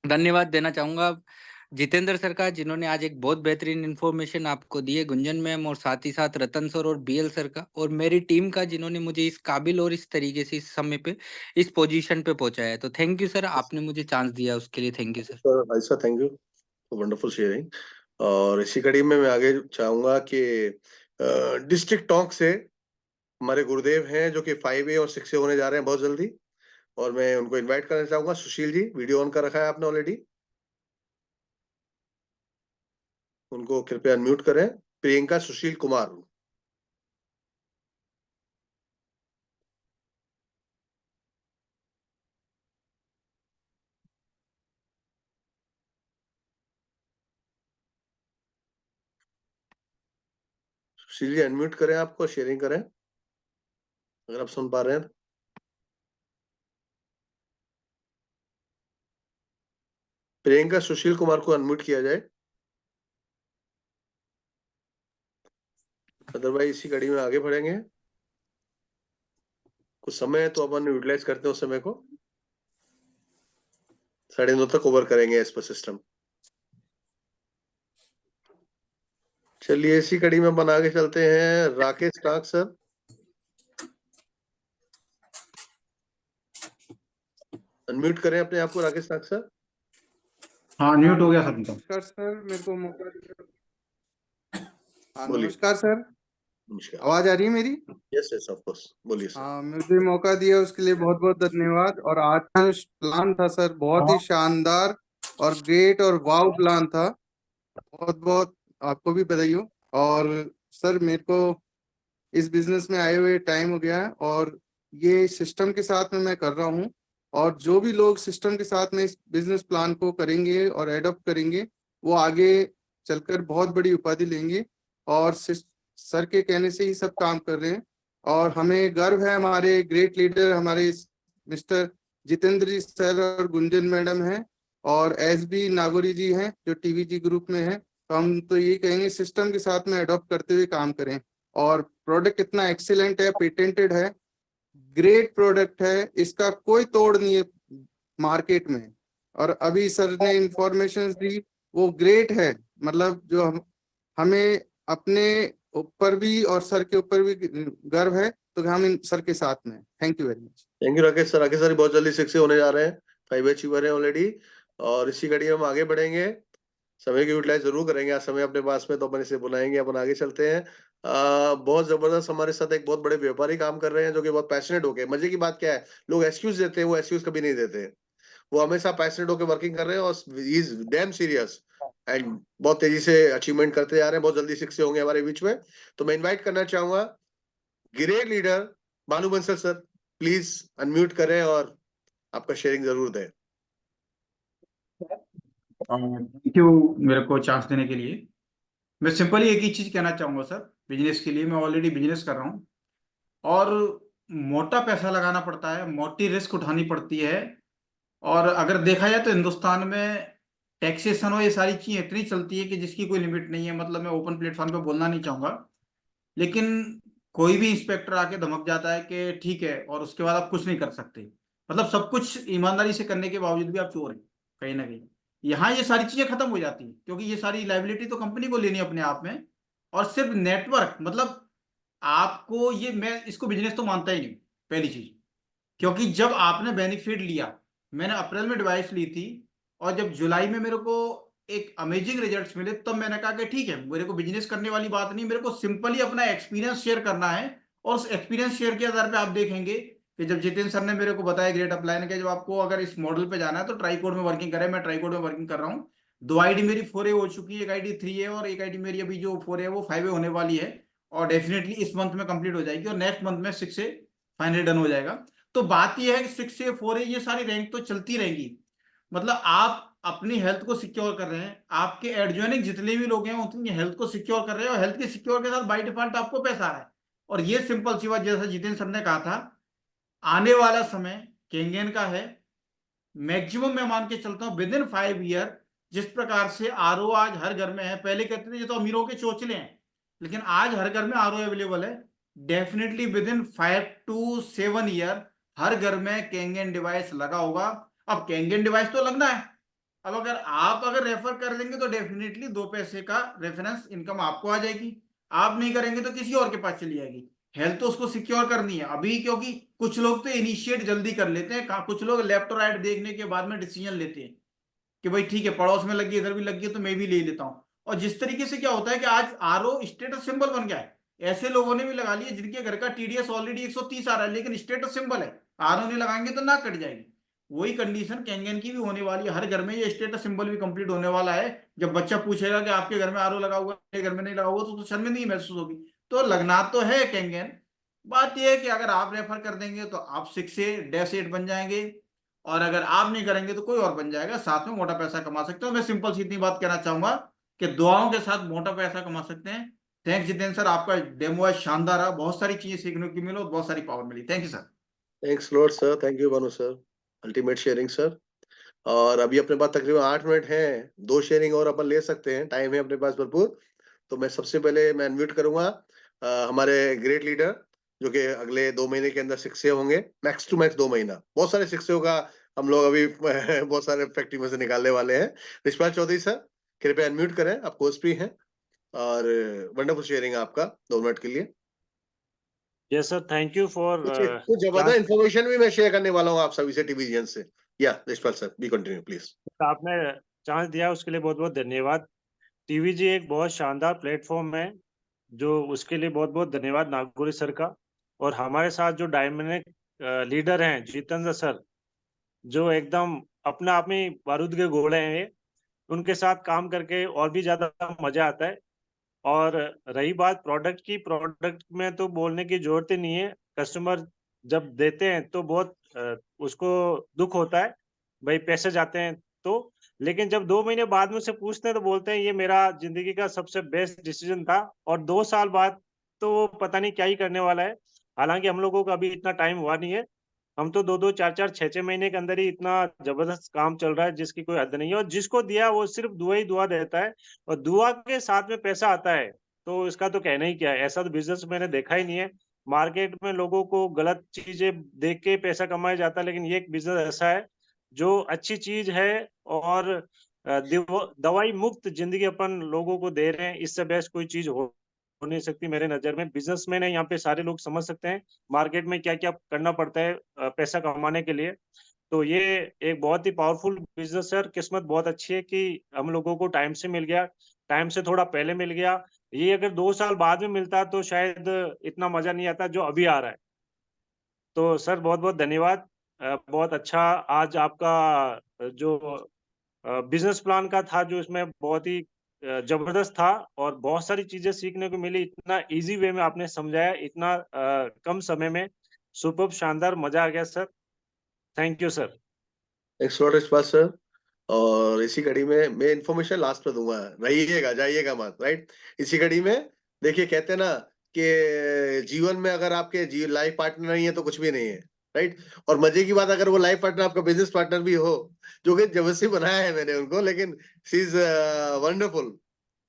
धन्यवाद देना चाहूंगा जितेंद्र सर का, जिन्होंने आज एक बहुत बेहतरीन इन्फॉर्मेशन आपको दी है, गुंजन मैम, और साथ ही साथ रतन सर और बीएल सर का, और मेरी टीम का, जिन्होंने मुझे इस काबिल और इस तरीके से इस समय पे इस पोजीशन पे पहुंचाया है। तो थैंक यू सर, आपने मुझे चांस दिया उसके लिए थैंक यू सर। भाई साहब, थैंक यू, वंडरफुल शेयरिंग। और इसी कड़ी में मैं आगे चाहूंगा कि डिस्ट्रिक्ट टॉक से हमारे गुरुदेव हैं जो कि 5A और 6A होने जा रहे हैं बहुत जल्दी, और मैं उनको इनवाइट करना चाहूंगा। सुशील जी, वीडियो ऑन कर रखा है आपने ऑलरेडी, उनको कृपया अनम्यूट करें। प्रियंका सुशील कुमार। सुशील जी अनम्यूट करें आपको, शेयरिंग करें अगर आप सुन पा रहे हैं। प्रियंका सुशील कुमार को अनम्यूट किया जाए, अदरवाइज इसी कड़ी में आगे बढ़ेंगे। कुछ समय है तो अपन यूटिलाइज करते हैं उस समय को, 9:30 तक ओवर करेंगे एज पर सिस्टम। चलिए इसी कड़ी में अपन आगे चलते हैं। राकेश टाक सर, अनम्यूट करें अपने आप को राकेश टाक सर। हाँ, म्यूट हो गया सर इनका। नमस्कार सर, मेरे को मौका दिया। हाँ बोलिए। नमस्कार सर, नमस्कार। आवाज आ रही है मेरी? यस यस ऑफ कोर्स, बोलिए सर। हाँ, मुझे मौका दिया उसके लिए बहुत बहुत धन्यवाद। और आज का जो प्लान था सर, बहुत ही शानदार और ग्रेट और वाव प्लान था। बहुत बहुत आपको भी बधाई हो। और सर मेरे को इस बिजनेस में आए हुए टाइम हो गया है, और ये सिस्टम के साथ में मैं कर रहा हूँ। और जो भी लोग सिस्टम के साथ में इस बिजनेस प्लान को करेंगे और एडॉप्ट करेंगे, वो आगे चलकर बहुत बड़ी उपाधि लेंगे। और सर के कहने से ही सब काम कर रहे हैं। और हमें गर्व है, हमारे ग्रेट लीडर हमारे मिस्टर जितेंद्र जी सर और गुंजन मैडम हैं, और SB नागोरी जी हैं जो TVG ग्रुप में हैं। तो हम तो ये कहेंगे सिस्टम के साथ में अडॉप्ट करते हुए काम करें। और प्रोडक्ट इतना एक्सीलेंट है, पेटेंटेड है, ग्रेट प्रोडक्ट है, इसका कोई तोड़ नहीं है मार्केट में। और अभी सर ने इंफॉर्मेशन दी, वो ग्रेट है। मतलब जो हमें अपने ऊपर भी और सर के ऊपर भी गर्व है, तो हम इन सर के साथ में। Thank you very much. Thank you Rakesh sir. Rakesh sir बहुत जल्दी 6 होने जा रहे हैं, 5 अचीवर है ऑलरेडी। और इसी कड़ी में हम आगे बढ़ेंगे, समय की यूटिलाइज जरूर करेंगे। आज समय अपने पास में तो अपन इसे बुलाएंगे। अपन आगे चलते हैं। बहुत जबरदस्त हमारे साथ एक बहुत बड़े व्यापारी काम कर रहे हैं जो कि बहुत पैशनेट हो गए। मजे की बात क्या है, लोग एक्सक्यूज देते हैं, वो एक्सक्यूज कभी नहीं देते। वो हमेशा पैशनेट होकर वर्किंग कर रहे हैं और इज डैम सीरियस एंड बहुत तेजी से अचीवमेंट करते जा रहे हैं। बहुत जल्दी 6 होंगे हमारे बीच में। तो मैं इन्वाइट करना चाहूंगा great leader Bhanu Bansal sir, please unmute करें और आपका शेयरिंग जरूर दें। थैंक यू मेरे को चांस देने के लिए। मैं सिंपली एक ही चीज कहना चाहूंगा सर, बिजनेस के लिए मैं ऑलरेडी बिजनेस कर रहा हूँ, और मोटा पैसा लगाना पड़ता है, मोटी रिस्क उठानी पड़ती है। और अगर देखा जाए तो हिंदुस्तान में टैक्सेशन और ये सारी चीजें इतनी चलती है कि जिसकी कोई लिमिट नहीं है। मतलब मैं ओपन प्लेटफॉर्म पे बोलना नहीं चाहूंगा, लेकिन कोई भी इंस्पेक्टर आके धमक जाता है कि ठीक है, और उसके बाद आप कुछ नहीं कर सकते। मतलब सब कुछ ईमानदारी से करने के बावजूद भी आप चोर हैं कहीं ना कहीं। यहाँ ये सारी चीजें खत्म हो जाती हैं, क्योंकि ये सारी लाइबिलिटी तो कंपनी को लेनी है अपने आप में। और सिर्फ नेटवर्क, मतलब आपको ये, मैं इसको बिजनेस तो मानता ही नहीं पहली चीज। क्योंकि जब आपने बेनिफिट लिया, मैंने अप्रैल में डिवाइस ली थी, और जब जुलाई में मेरे को एक अमेजिंग रिजल्ट्स मिले, तब मैंने कहा कि ठीक है, मेरे को बिजनेस करने वाली बात नहीं, मेरे को सिंपली अपना एक्सपीरियंस शेयर करना है। और उस एक्सपीरियंस शेयर के आधार पे आप देखेंगे कि जब जितेंद्र सर ने मेरे को बताया ग्रेट अपलाइन के, जब आपको अगर इस मॉडल पे जाना है तो ट्राईकोड में वर्किंग करें। मैं ट्राईकोड में वर्किंग कर रहा हूँ। 2 आईडी मेरी 4A हो चुकी है, एक आईडी 3 है, और एक आईडी मेरी अभी जो 4A है वो 5A होने वाली है। और डेफिनेटली इस मंथ में कंप्लीट हो जाएगी, और नेक्स्ट मंथ में 6A फाइनली डन हो जाएगा। तो बात यह है कि 6A 4A ये सारी रैंक तो चलती रहेंगी। मतलब आप अपनी हेल्थ को सिक्योर कर रहे हैं, आपके एडजॉइनिंग जितने भी लोग हैं उनकी हेल्थ को सिक्योर कर रहे हैं, और हेल्थ के सिक्योर के साथ बाय डिफॉल्ट आपको पैसा आ रहा है। और ये सिंपल सी बात, जैसा जितेंद्र सर ने कहा था, आने वाला समय केंगेन का है। मैक्सिमम मैं मान के चलता हूं विद इन 5 ईयर, जिस प्रकार से RO आज हर घर में है। पहले कहते थे ये तो अमीरों के चोचले हैं, लेकिन आज हर घर में RO अवेलेबल है। Definitely within 5 to 7 year हर घर में केंगेन डिवाइस लगा होगा। अब केंगेन डिवाइस तो लगना है। अब अगर रेफर कर देंगे तो डेफिनेटली 2 पैसे का रेफरेंस इनकम आपको आ जाएगी। आप नहीं करेंगे तो किसी और के पास चली जाएगी। हेल्थ तो उसको सिक्योर करनी है अभी, क्योंकि कुछ लोग तो इनिशिएट जल्दी कर लेते हैं, कुछ लोग लेफ्ट और राइट देखने के बाद में डिसीजन लेते हैं कि भाई ठीक है, पड़ोस में लगी, इधर भी लगी, तो मैं भी ले लेता हूं। और जिस तरीके से क्या होता है कि आज RO स्टेटस सिंबल बन गया है। ऐसे लोगों ने भी लगा लिया जिनके घर का TDS ऑलरेडी 130 आ रहा है, लेकिन स्टेटस सिंबल है, RO नहीं लगाएंगे तो ना कट जाएगी। वही कंडीशन कैंगन की भी होने वाली है। हर घर में ये स्टेटस सिंबल भी कंप्लीट होने वाला है। जब बच्चा पूछेगा कि आपके घर में RO लगा हुआ है, मेरे घर में नहीं लगा हुआ, तो शर्मिंदगी महसूस होगी। तो लगना तो है कैंगन। बात यह है कि अगर आप रेफर कर देंगे तो आप 6A-8 बन जाएंगे, और अगर आप नहीं करेंगे तो कोई और बन जाएगा, साथ में मोटा पैसा कमा सकते हो। मैं सिंपल सी इतनी बात कहना चाहूंगा कि दुआओं के साथ मोटा पैसा कमा सकते हैं। थैंक्स जितेंद्र सर, आपका डेमो आज शानदार रहा, बहुत सारी चीजें सीखने को मिली और बहुत सारी पावर मिली। Thank you sir. Thanks lord sir, thank you Bhanu sir, ultimate sharing sir. और अभी अपने पास तकरीबन 8 मिनट हैं, 2 शेयरिंग और अपन ले सकते हैं, टाइम है अपने पास भरपूर। तो मैं सबसे पहले मैं अनम्यूट करूंगा हमारे ग्रेट लीडर, जो कि अगले 2 महीने के अंदर शिक्षक होंगे, मैक्स टू मैक्स 2 महीना। बहुत सारे शिक्षकों का हम लोग अभी बहुत सारे फैक्ट्री में से निकालने वाले हैं। रिशपाल चौधरी सर, कृपया अनम्यूट करें, आप कोर्स फ्री हैं और वंडरफुल शेयरिंग आपका 2 मिनट के लिए। Yes, sir. Thank you for कुछ जबरदस्त इन्फॉर्मेशन भी मैं शेयर करने वाला हूँ आप सभी से टीवीजन से। या Rishpal sir, B continue please. आपने चांस दिया उसके लिए बहुत बहुत धन्यवाद। टीवीजी एक बहुत शानदार प्लेटफॉर्म है, जो उसके लिए बहुत बहुत धन्यवाद नागपुरी सर का। और हमारे साथ जो डायनामिक लीडर हैं जितेंद्र सर, जो एकदम अपने आप में बारूद के गोले हैं, उनके साथ काम करके और भी ज्यादा मजा आता है। और रही बात प्रोडक्ट की, प्रोडक्ट में तो बोलने की जरूरत ही नहीं है। कस्टमर जब देते हैं तो बहुत उसको दुख होता है, भाई पैसे जाते हैं तो। लेकिन जब 2 महीने बाद में से पूछते हैं तो बोलते हैं ये मेरा जिंदगी का सबसे बेस्ट डिसीजन था। और 2 साल बाद तो वो पता नहीं क्या ही करने वाला है। हालांकि हम लोगों का अभी इतना टाइम हुआ नहीं है, हम तो 2-2, 4-4, 6-6 महीने के अंदर ही इतना जबरदस्त काम चल रहा है जिसकी कोई हद नहीं है। और जिसको दिया वो सिर्फ दुआ ही दुआ देता है, और दुआ के साथ में पैसा आता है तो इसका तो कहना ही क्या है। ऐसा तो बिजनेस मैंने देखा ही नहीं है। मार्केट में लोगों को गलत चीजें देख के पैसा कमाया जाता है, लेकिन ये एक बिजनेस ऐसा है जो अच्छी चीज है। और दवाई मुक्त जिंदगी अपन लोगों को दे रहे हैं, इससे बेस्ट कोई चीज हो नहीं सकती मेरे नजर में। बिजनेसमैन है यहाँ पे, सारे लोग समझ सकते हैं मार्केट में क्या क्या करना पड़ता है पैसा कमाने के लिए। तो ये एक बहुत ही पावरफुल बिजनेस है। और किस्मत बहुत अच्छी है कि हम लोगों को टाइम से मिल गया, टाइम से थोड़ा पहले मिल गया। ये अगर 2 साल बाद में मिलता तो शायद इतना मजा नहीं आता जो अभी आ रहा है। तो सर बहुत बहुत धन्यवाद। बहुत अच्छा आज आपका जो बिजनेस प्लान का था, जो इसमें बहुत ही जबरदस्त था और बहुत सारी चीजें सीखने को मिली। इतना इजी वे में आपने समझाया, इतना कम समय में। सुपर्ब, शानदार, मजा आ गया sir. Thank you sir. Next Lord Rishpal sir. और इसी कड़ी में मैं इन्फॉर्मेशन लास्ट में दूंगा, रहिएगा, जाइएगा मत, राइट। इसी कड़ी में देखिए, कहते हैं ना कि जीवन में अगर आपके लाइफ पार्टनर नहीं है तो कुछ भी नहीं है, राइट। और मजे की बात, अगर वो लाइफ पार्टनर आपका बिजनेस पार्टनर भी हो, जो कि जबरदस्ती बनाया है मैंने उनको, लेकिन शी इज वंडरफुल।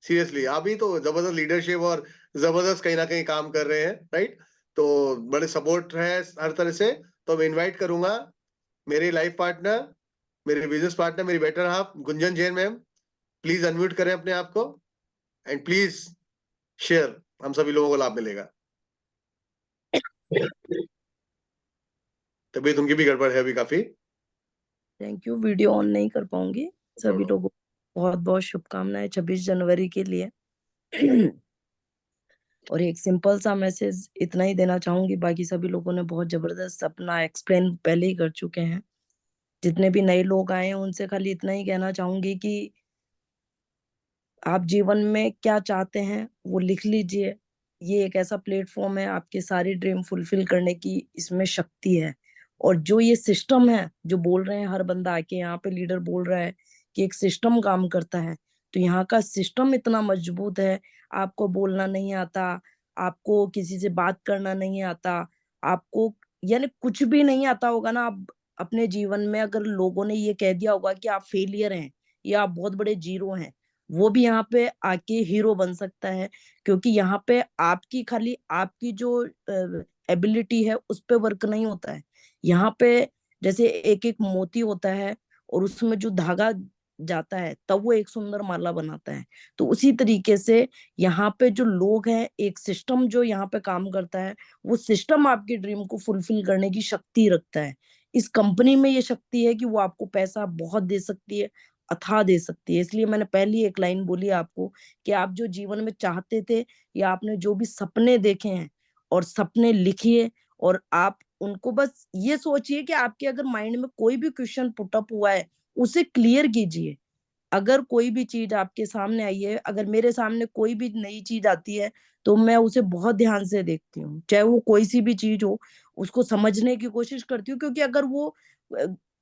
सीरियसली आप भी तो जबरदस्त लीडरशिप और जबरदस्त कहीं ना कहीं काम कर रहे हैं, राइट। तो बड़े सपोर्ट है हर तरह से। तो मैं इन्वाइट करूंगा मेरे लाइफ पार्टनर, मेरे बिजनेस पार्टनर, मेरी better half Gunjan Jain ma'am, please unmute करें अपने आप को एंड प्लीज शेयर, हम सभी लोगों को लाभ मिलेगा। तबीयत उनकी भी गड़बड़ है अभी काफी। Thank you. वीडियो ऑन नहीं कर पाऊंगी। सभी लोगों को बहुत बहुत शुभकामनाएं 26 जनवरी के लिए। और एक सिंपल सा मैसेज इतना ही देना चाहूंगी, बाकी सभी लोगों ने बहुत जबरदस्त अपना एक्सप्लेन पहले ही कर चुके हैं। जितने भी नए लोग आए हैं उनसे खाली इतना ही कहना चाहूंगी कि आप जीवन में क्या चाहते हैं वो लिख लीजिए। ये एक ऐसा प्लेटफॉर्म है, आपके सारी ड्रीम फुलफिल करने की इसमें शक्ति है। और जो ये सिस्टम है, जो बोल रहे हैं हर बंदा आके यहाँ पे लीडर बोल रहा है कि एक सिस्टम काम करता है, तो यहाँ का सिस्टम इतना मजबूत है। आपको बोलना नहीं आता, आपको किसी से बात करना नहीं आता, आपको यानी कुछ भी नहीं आता होगा ना, आप अपने जीवन में अगर लोगों ने ये कह दिया होगा कि आप फेलियर हैं या आप बहुत बड़े जीरो हैं, वो भी यहाँ पे आके हीरो बन सकता है। क्योंकि यहाँ पे आपकी खाली आपकी जो एबिलिटी है उस पे वर्क नहीं होता है। यहाँ पे जैसे एक एक मोती होता है और उसमें जो धागा जाता है तब वो एक सुंदर माला बनाता है। तो उसी तरीके से यहाँ पे जो लोग हैं, एक सिस्टम जो यहाँ पे काम करता है, वो सिस्टम आपकी ड्रीम को फुलफिल करने की शक्ति रखता है। इस कंपनी में ये शक्ति है कि वो आपको पैसा बहुत दे सकती है, अथाह दे सकती है। इसलिए मैंने पहली एक लाइन बोली आपको कि आप जो जीवन में चाहते थे या आपने जो भी सपने देखे हैं, और सपने लिखिए और आप उनको बस ये सोचिए कि आपके अगर माइंड में कोई भी क्वेश्चन पुट अप हुआ है उसे क्लियर कीजिए। अगर कोई भी चीज आपके सामने आई है, अगर मेरे सामने कोई भी नई चीज आती है तो मैं उसे बहुत ध्यान से देखती हूँ, चाहे वो कोई सी भी चीज हो, उसको समझने की कोशिश करती हूँ। क्योंकि अगर वो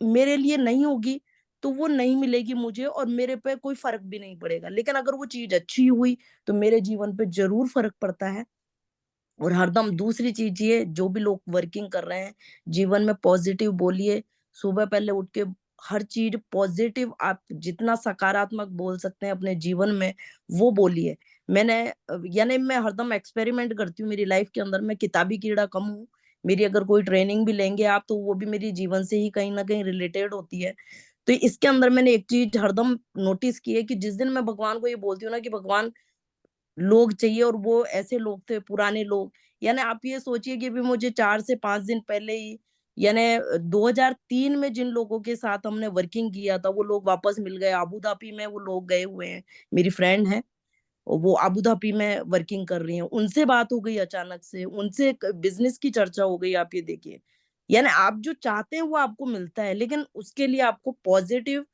मेरे लिए नहीं होगी तो वो नहीं मिलेगी मुझे और मेरे पे कोई फ़र्क भी नहीं पड़ेगा। लेकिन अगर वो चीज़ अच्छी हुई, तो मेरे जीवन पे ज़रूर फ़र्क पड़ता है। और हरदम दूसरी चीज़ ये, जो भी लोग वर्किंग कर रहे हैं, जीवन में पॉज़िटिव बोलिए। सुबह पहले उठ के हर चीज़ पॉज़िटिव, आप जितना सकारात्मक बोल सकते हैं अपने जीवन में, वो बोलिए। यानी मैं हरदम एक्सपेरिमेंट करती हूँ मेरी लाइफ़ के अंदर। मैं किताबी कीड़ा कम हूँ। मेरी अगर कोई ट्रेनिंग भी लेंगे आप, तो वो भी मेरी जीवन से ही कहीं न कहीं रिलेटेड होती है। तो इसके अंदर मैंने एक चीज़ हरदम नोटिस की है कि जिस दिन मैं भगवान को ये बोलती हूँ ना कि भगवान, लोग चाहिए, और वो ऐसे लोग थे, पुराने लोग। यानी आप ये सोचिए कि अभी मुझे 4 से 5 दिन पहले ही, यानी 2003 में जिन लोगों के साथ हमने वर्किंग किया था, वो लोग वापस मिल गए। अबू धाबी में वो लोग गए हुए हैं। मेरी फ्रेंड है, वो अबू धाबी में वर्किंग कर रही हैं। उनसे बात हो गई अचानक से, उनसे क बिज़नेस की चर्चा हो गई, आप ये देखिए। यानी आप जो चाहते हैं वो आपको मिलता है, लेकिन उसके लिए आपको पॉज़िटिव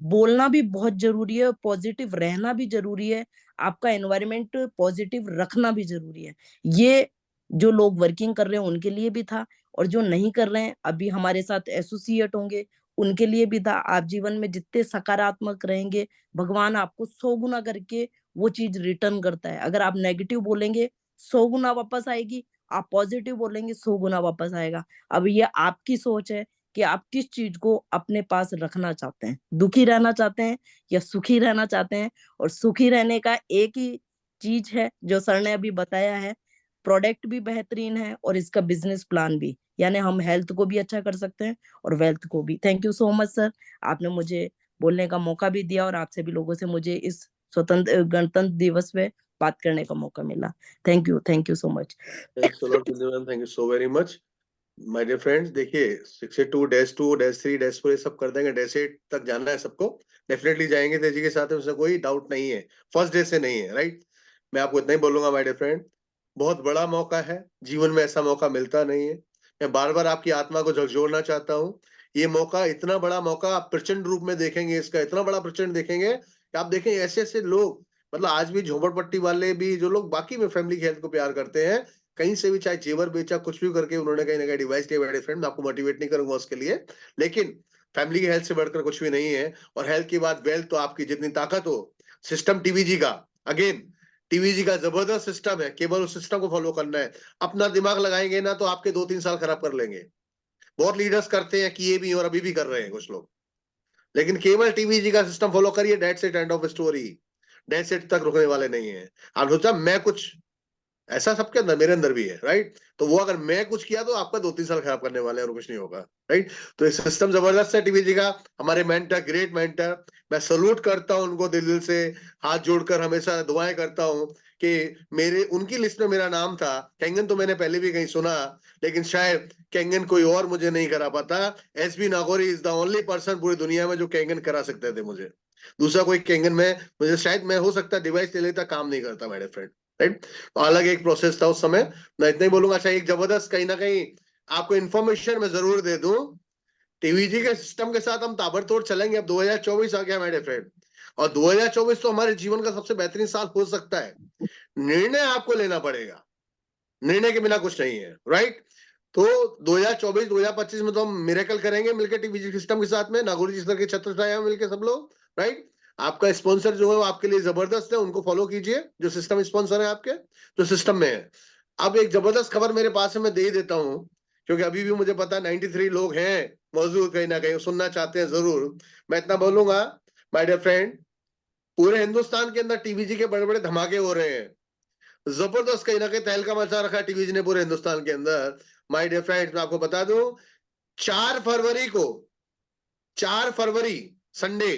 बोलना भी बहुत ज़रूरी है, पॉज़िटिव रहना भी ज़रूरी है, आपका एनवायरनमेंट पॉज़िटिव रखना भी ज़रूरी है। ये जो लोग वर्किंग कर रहे हैं उनके लिए भी था, और जो नहीं कर रहे हैं, अभी हमारे साथ एसोसिएट होंगे, उनके लिए भी था। आप जीवन में जितने सकारात्मक रहेंगे, भगवान आपको 100 गुना करके वो चीज़ रिटर्न करता है। अगर आप नेगेटिव बोलेंगे, 100 गुना वापस आएगी, आप पॉज़िटिव बोलेंगे, 100 गुना वापस आएगा। अब ये आपकी सोच है कि आप किस चीज़ को अपने पास रखना चाहते हैं। दुखी रहना चाहते हैं या सुखी रहना चाहते हैं? और सुखी रहने का एक ही चीज़ है जो सर ने अभी बताया है, प्रोडक्ट भी बेहतरीन है और इसका बिज़नेस प्लान भी। यानी हम हेल्थ को भी अच्छा कर सकते हैं और वेल्थ को भी। Thank you so much sir, आपने मुझे बोलने का मौका भी दिया, और आप सभी लोगों से मुझे इस गणतंत्र दिवस पे बात करने का मौका मिला। Thank you so much. Thanks a lot Bindu, thank you so very much. My dear friends, देखिए 682 -2 -3 -4 ये सब कर देंगे, -8 तक जाना है सबको। डेफिनेटली जाएंगे तेजी के साथ, उसमें कोई डाउट नहीं है। फर्स्ट डे से नहीं है, राइट। मैं आपको इतना ही बोलूंगा माय डियर फ्रेंड, बहुत बड़ा मौका है, जीवन में ऐसा मौका मिलता नहीं है। मैं बार बार आपकी आत्मा को झकझोरना चाहता हूँ। ये मौका, इतना बड़ा मौका आप प्रचंड रूप में देखेंगे, इसका इतना बड़ा प्रचंड देखेंगे कि आप देखें ऐसे ऐसे लोग, मतलब आज भी झोपड़पट्टी वाले भी, जो लोग बाकी में फैमिली की हेल्थ को प्यार करते हैं, कहीं से भी चाहे जेवर बेचा, कुछ भी करके उन्होंने कहीं ना कहीं डिवाइस लिया। मेरे फ्रेंड, मैं आपको मोटिवेट नहीं करूंगा उसके लिए, लेकिन फैमिली की हेल्थ से बढ़कर कुछ भी नहीं है। और हेल्थ की बात, वेल्थ तो आपकी जितनी ताकत हो, सिस्टम टीवीजी का, अगेन टीवीजी का जबरदस्त सिस्टम है, केवल उस सिस्टम को फॉलो करना है। अपना दिमाग लगाएंगे ना तो आपके 2-3 साल खराब कर लेंगे। बहुत लीडर्स करते हैं, किए भी और अभी भी कर रहे हैं कुछ लोग, लेकिन केवल टीवीजी का सिस्टम फॉलो करिए। That's it, end of story. That's it तक रुकने वाले नहीं है। आप सोचा मैं कुछ, ऐसा सबके अंदर, मेरे अंदर भी है, राइट। तो वो अगर मैं कुछ किया तो आपका 2-3 साल खराब करने वाले हैं और कुछ नहीं होगा, राइट। तो ये सिस्टम जबरदस्त है टीवीजी का। हमारे मेंटर, ग्रेट मेंटर, मैं सलूट करता हूं उनको दिल दिल से, हाथ जोड़कर हमेशा दुआएं करता हूं कि मेरे, उनकी लिस्ट में मेरा नाम था। कैंगन तो मैंने पहले भी कहीं सुना, लेकिन शायद कैंगन कोई और मुझे नहीं करा पाता। SB Nagauri is the only person पूरी दुनिया में जो कैंगन करा सकते थे मुझे। दूसरा कोई कैंगन में मुझे, शायद मैं हो सकता डिवाइस ले लेता, काम नहीं करता मेरे फ्रेंड, राइट। तो अलग एक प्रोसेस था उस समय। मैं इतना ही बोलूंगा। अच्छा, एक जबरदस्त कहीं ना कहीं आपको इन्फॉर्मेशन मैं जरूर दे दूं, टीवीजी के सिस्टम के साथ हम ताबड़तोड़ चलेंगे। अब 2024 आ गया मेरे फ्रेंड, और 2024 तो हमारे जीवन का सबसे बेहतरीन साल हो सकता है। निर्णय आपको लेना पड़ेगा, निर्णय के बिना कुछ नहीं है, राइट। तो 2024 2025 में तो हम मिरेकल करेंगे मिलकर टीवीजी सिस्टम के साथ में, नागौरी जी सर के छत्र छाया में मिलकर सब लोग, राइट। आपका स्पॉन्सर जो है वो आपके लिए जबरदस्त है, उनको फॉलो कीजिए, जो सिस्टम स्पॉन्सर है आपके, जो सिस्टम में है। अब एक जबरदस्त खबर मेरे पास है, मैं दे देता हूं, क्योंकि अभी भी मुझे पता है 93 लोग हैं मौजूद, कहीं ना कहीं सुनना चाहते हैं जरूर। मैं इतना बोलूंगा माय डियर फ्रेंड, पूरे हिंदुस्तान के अंदर टीवीजी के बड़े बड़े धमाके हो रहे हैं, जबरदस्त कहीं ना कहीं तहलका मचा रखा है टीवीजी ने पूरे हिंदुस्तान के अंदर। माय डियर फ्रेंड्स, मैं आपको बता दूं, 4 फरवरी को, 4 फरवरी संडे,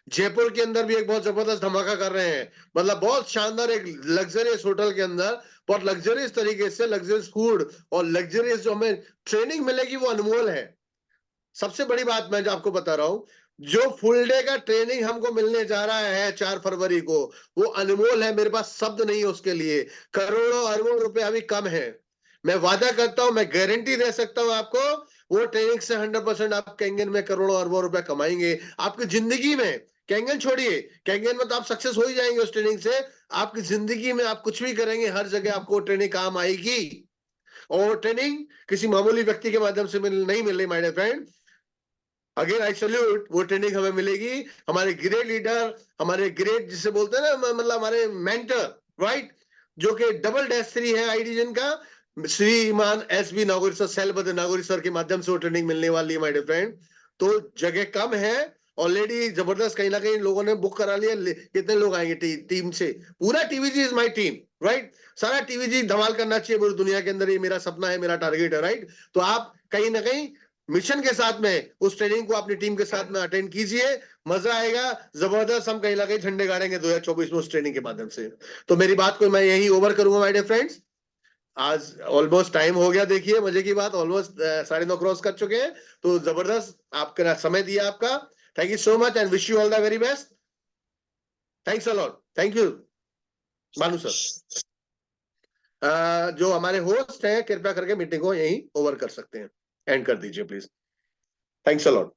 जयपुर के अंदर भी एक बहुत जबरदस्त धमाका कर रहे हैं। मतलब बहुत शानदार, एक लग्जरियस होटल के अंदर बहुत लग्जरियस तरीके से, लग्जरियस फूड और लग्जरियस जो हमें ट्रेनिंग मिलेगी वो अनमोल है। सबसे बड़ी बात मैं जो आपको बता रहा हूं, जो फुल डे का ट्रेनिंग हमको मिलने जा रहा है 4 फरवरी को, वो अनमोल है। मेरे पास शब्द नहीं है उसके लिए। करोड़ों अरबों रुपए अभी कम है। मैं वादा करता हूं, मैं गारंटी दे सकता हूं आपको, वो ट्रेनिंग से 100% आप कैंगन में करोड़ों अरबों रुपए कमाएंगे आपकी जिंदगी में। कैंगन छोड़िए, कैंगन में तो आप सक्सेस हो ही जाएंगे उस ट्रेनिंग से। आपकी जिंदगी में आप कुछ भी करेंगे, हर जगह आपको ट्रेनिंग काम आएगी। और ट्रेनिंग किसी मामूली व्यक्ति के माध्यम से नहीं मिल रही my dear friend, again I salute, वो ट्रेनिंग हमें मिलेगी, हमारे ग्रेट लीडर, हमारे ग्रेट जिसे बोलते हैं ना, मतलब हमारे मेंटर, राइट, जो कि डबल -3 है आई डिवीजन का, श्रीमान एसबी नागौरी सर, सैलबद्र नागौरी सर के माध्यम से वो ट्रेनिंग मिलने वाली है माय डियर फ्रेंड। तो जगह कम है, ऑलरेडी जबरदस्त कहीं ना कहीं लोगों ने बुक करा लिया। कितने लोग आएंगे टीम से? पूरा TVG is my team, right, सारा टीवीजी धमाल करना चाहिए पूरी दुनिया के अंदर, ये मेरा सपना है, मेरा टारगेट है, राइट। तो आप कहीं ना कहीं मिशन के साथ में उस ट्रेनिंग को अपनी टीम के साथ में अटेंड कीजिए, मजा आएगा, जबरदस्त, हम कहीं ना कहीं झंडे गाड़ेंगे 2024 में उस ट्रेनिंग के माध्यम से। तो मेरी बात को मैं यही ओवर करूंगा माय डियर फ्रेंड्स, आज ऑलमोस्ट टाइम हो गया, देखिए मजे की बात, ऑलमोस्ट 9:30 क्रॉस कर चुके हैं। तो जबरदस्त आपका समय दिया आपका, thank you so much and wish you all the very best, thanks a lot, thank you Banu sir. जो हमारे होस्ट हैं कृपया करके मीटिंग को यहीं ओवर कर सकते हैं, एंड कर दीजिए प्लीज, थैंक्स अ लॉट।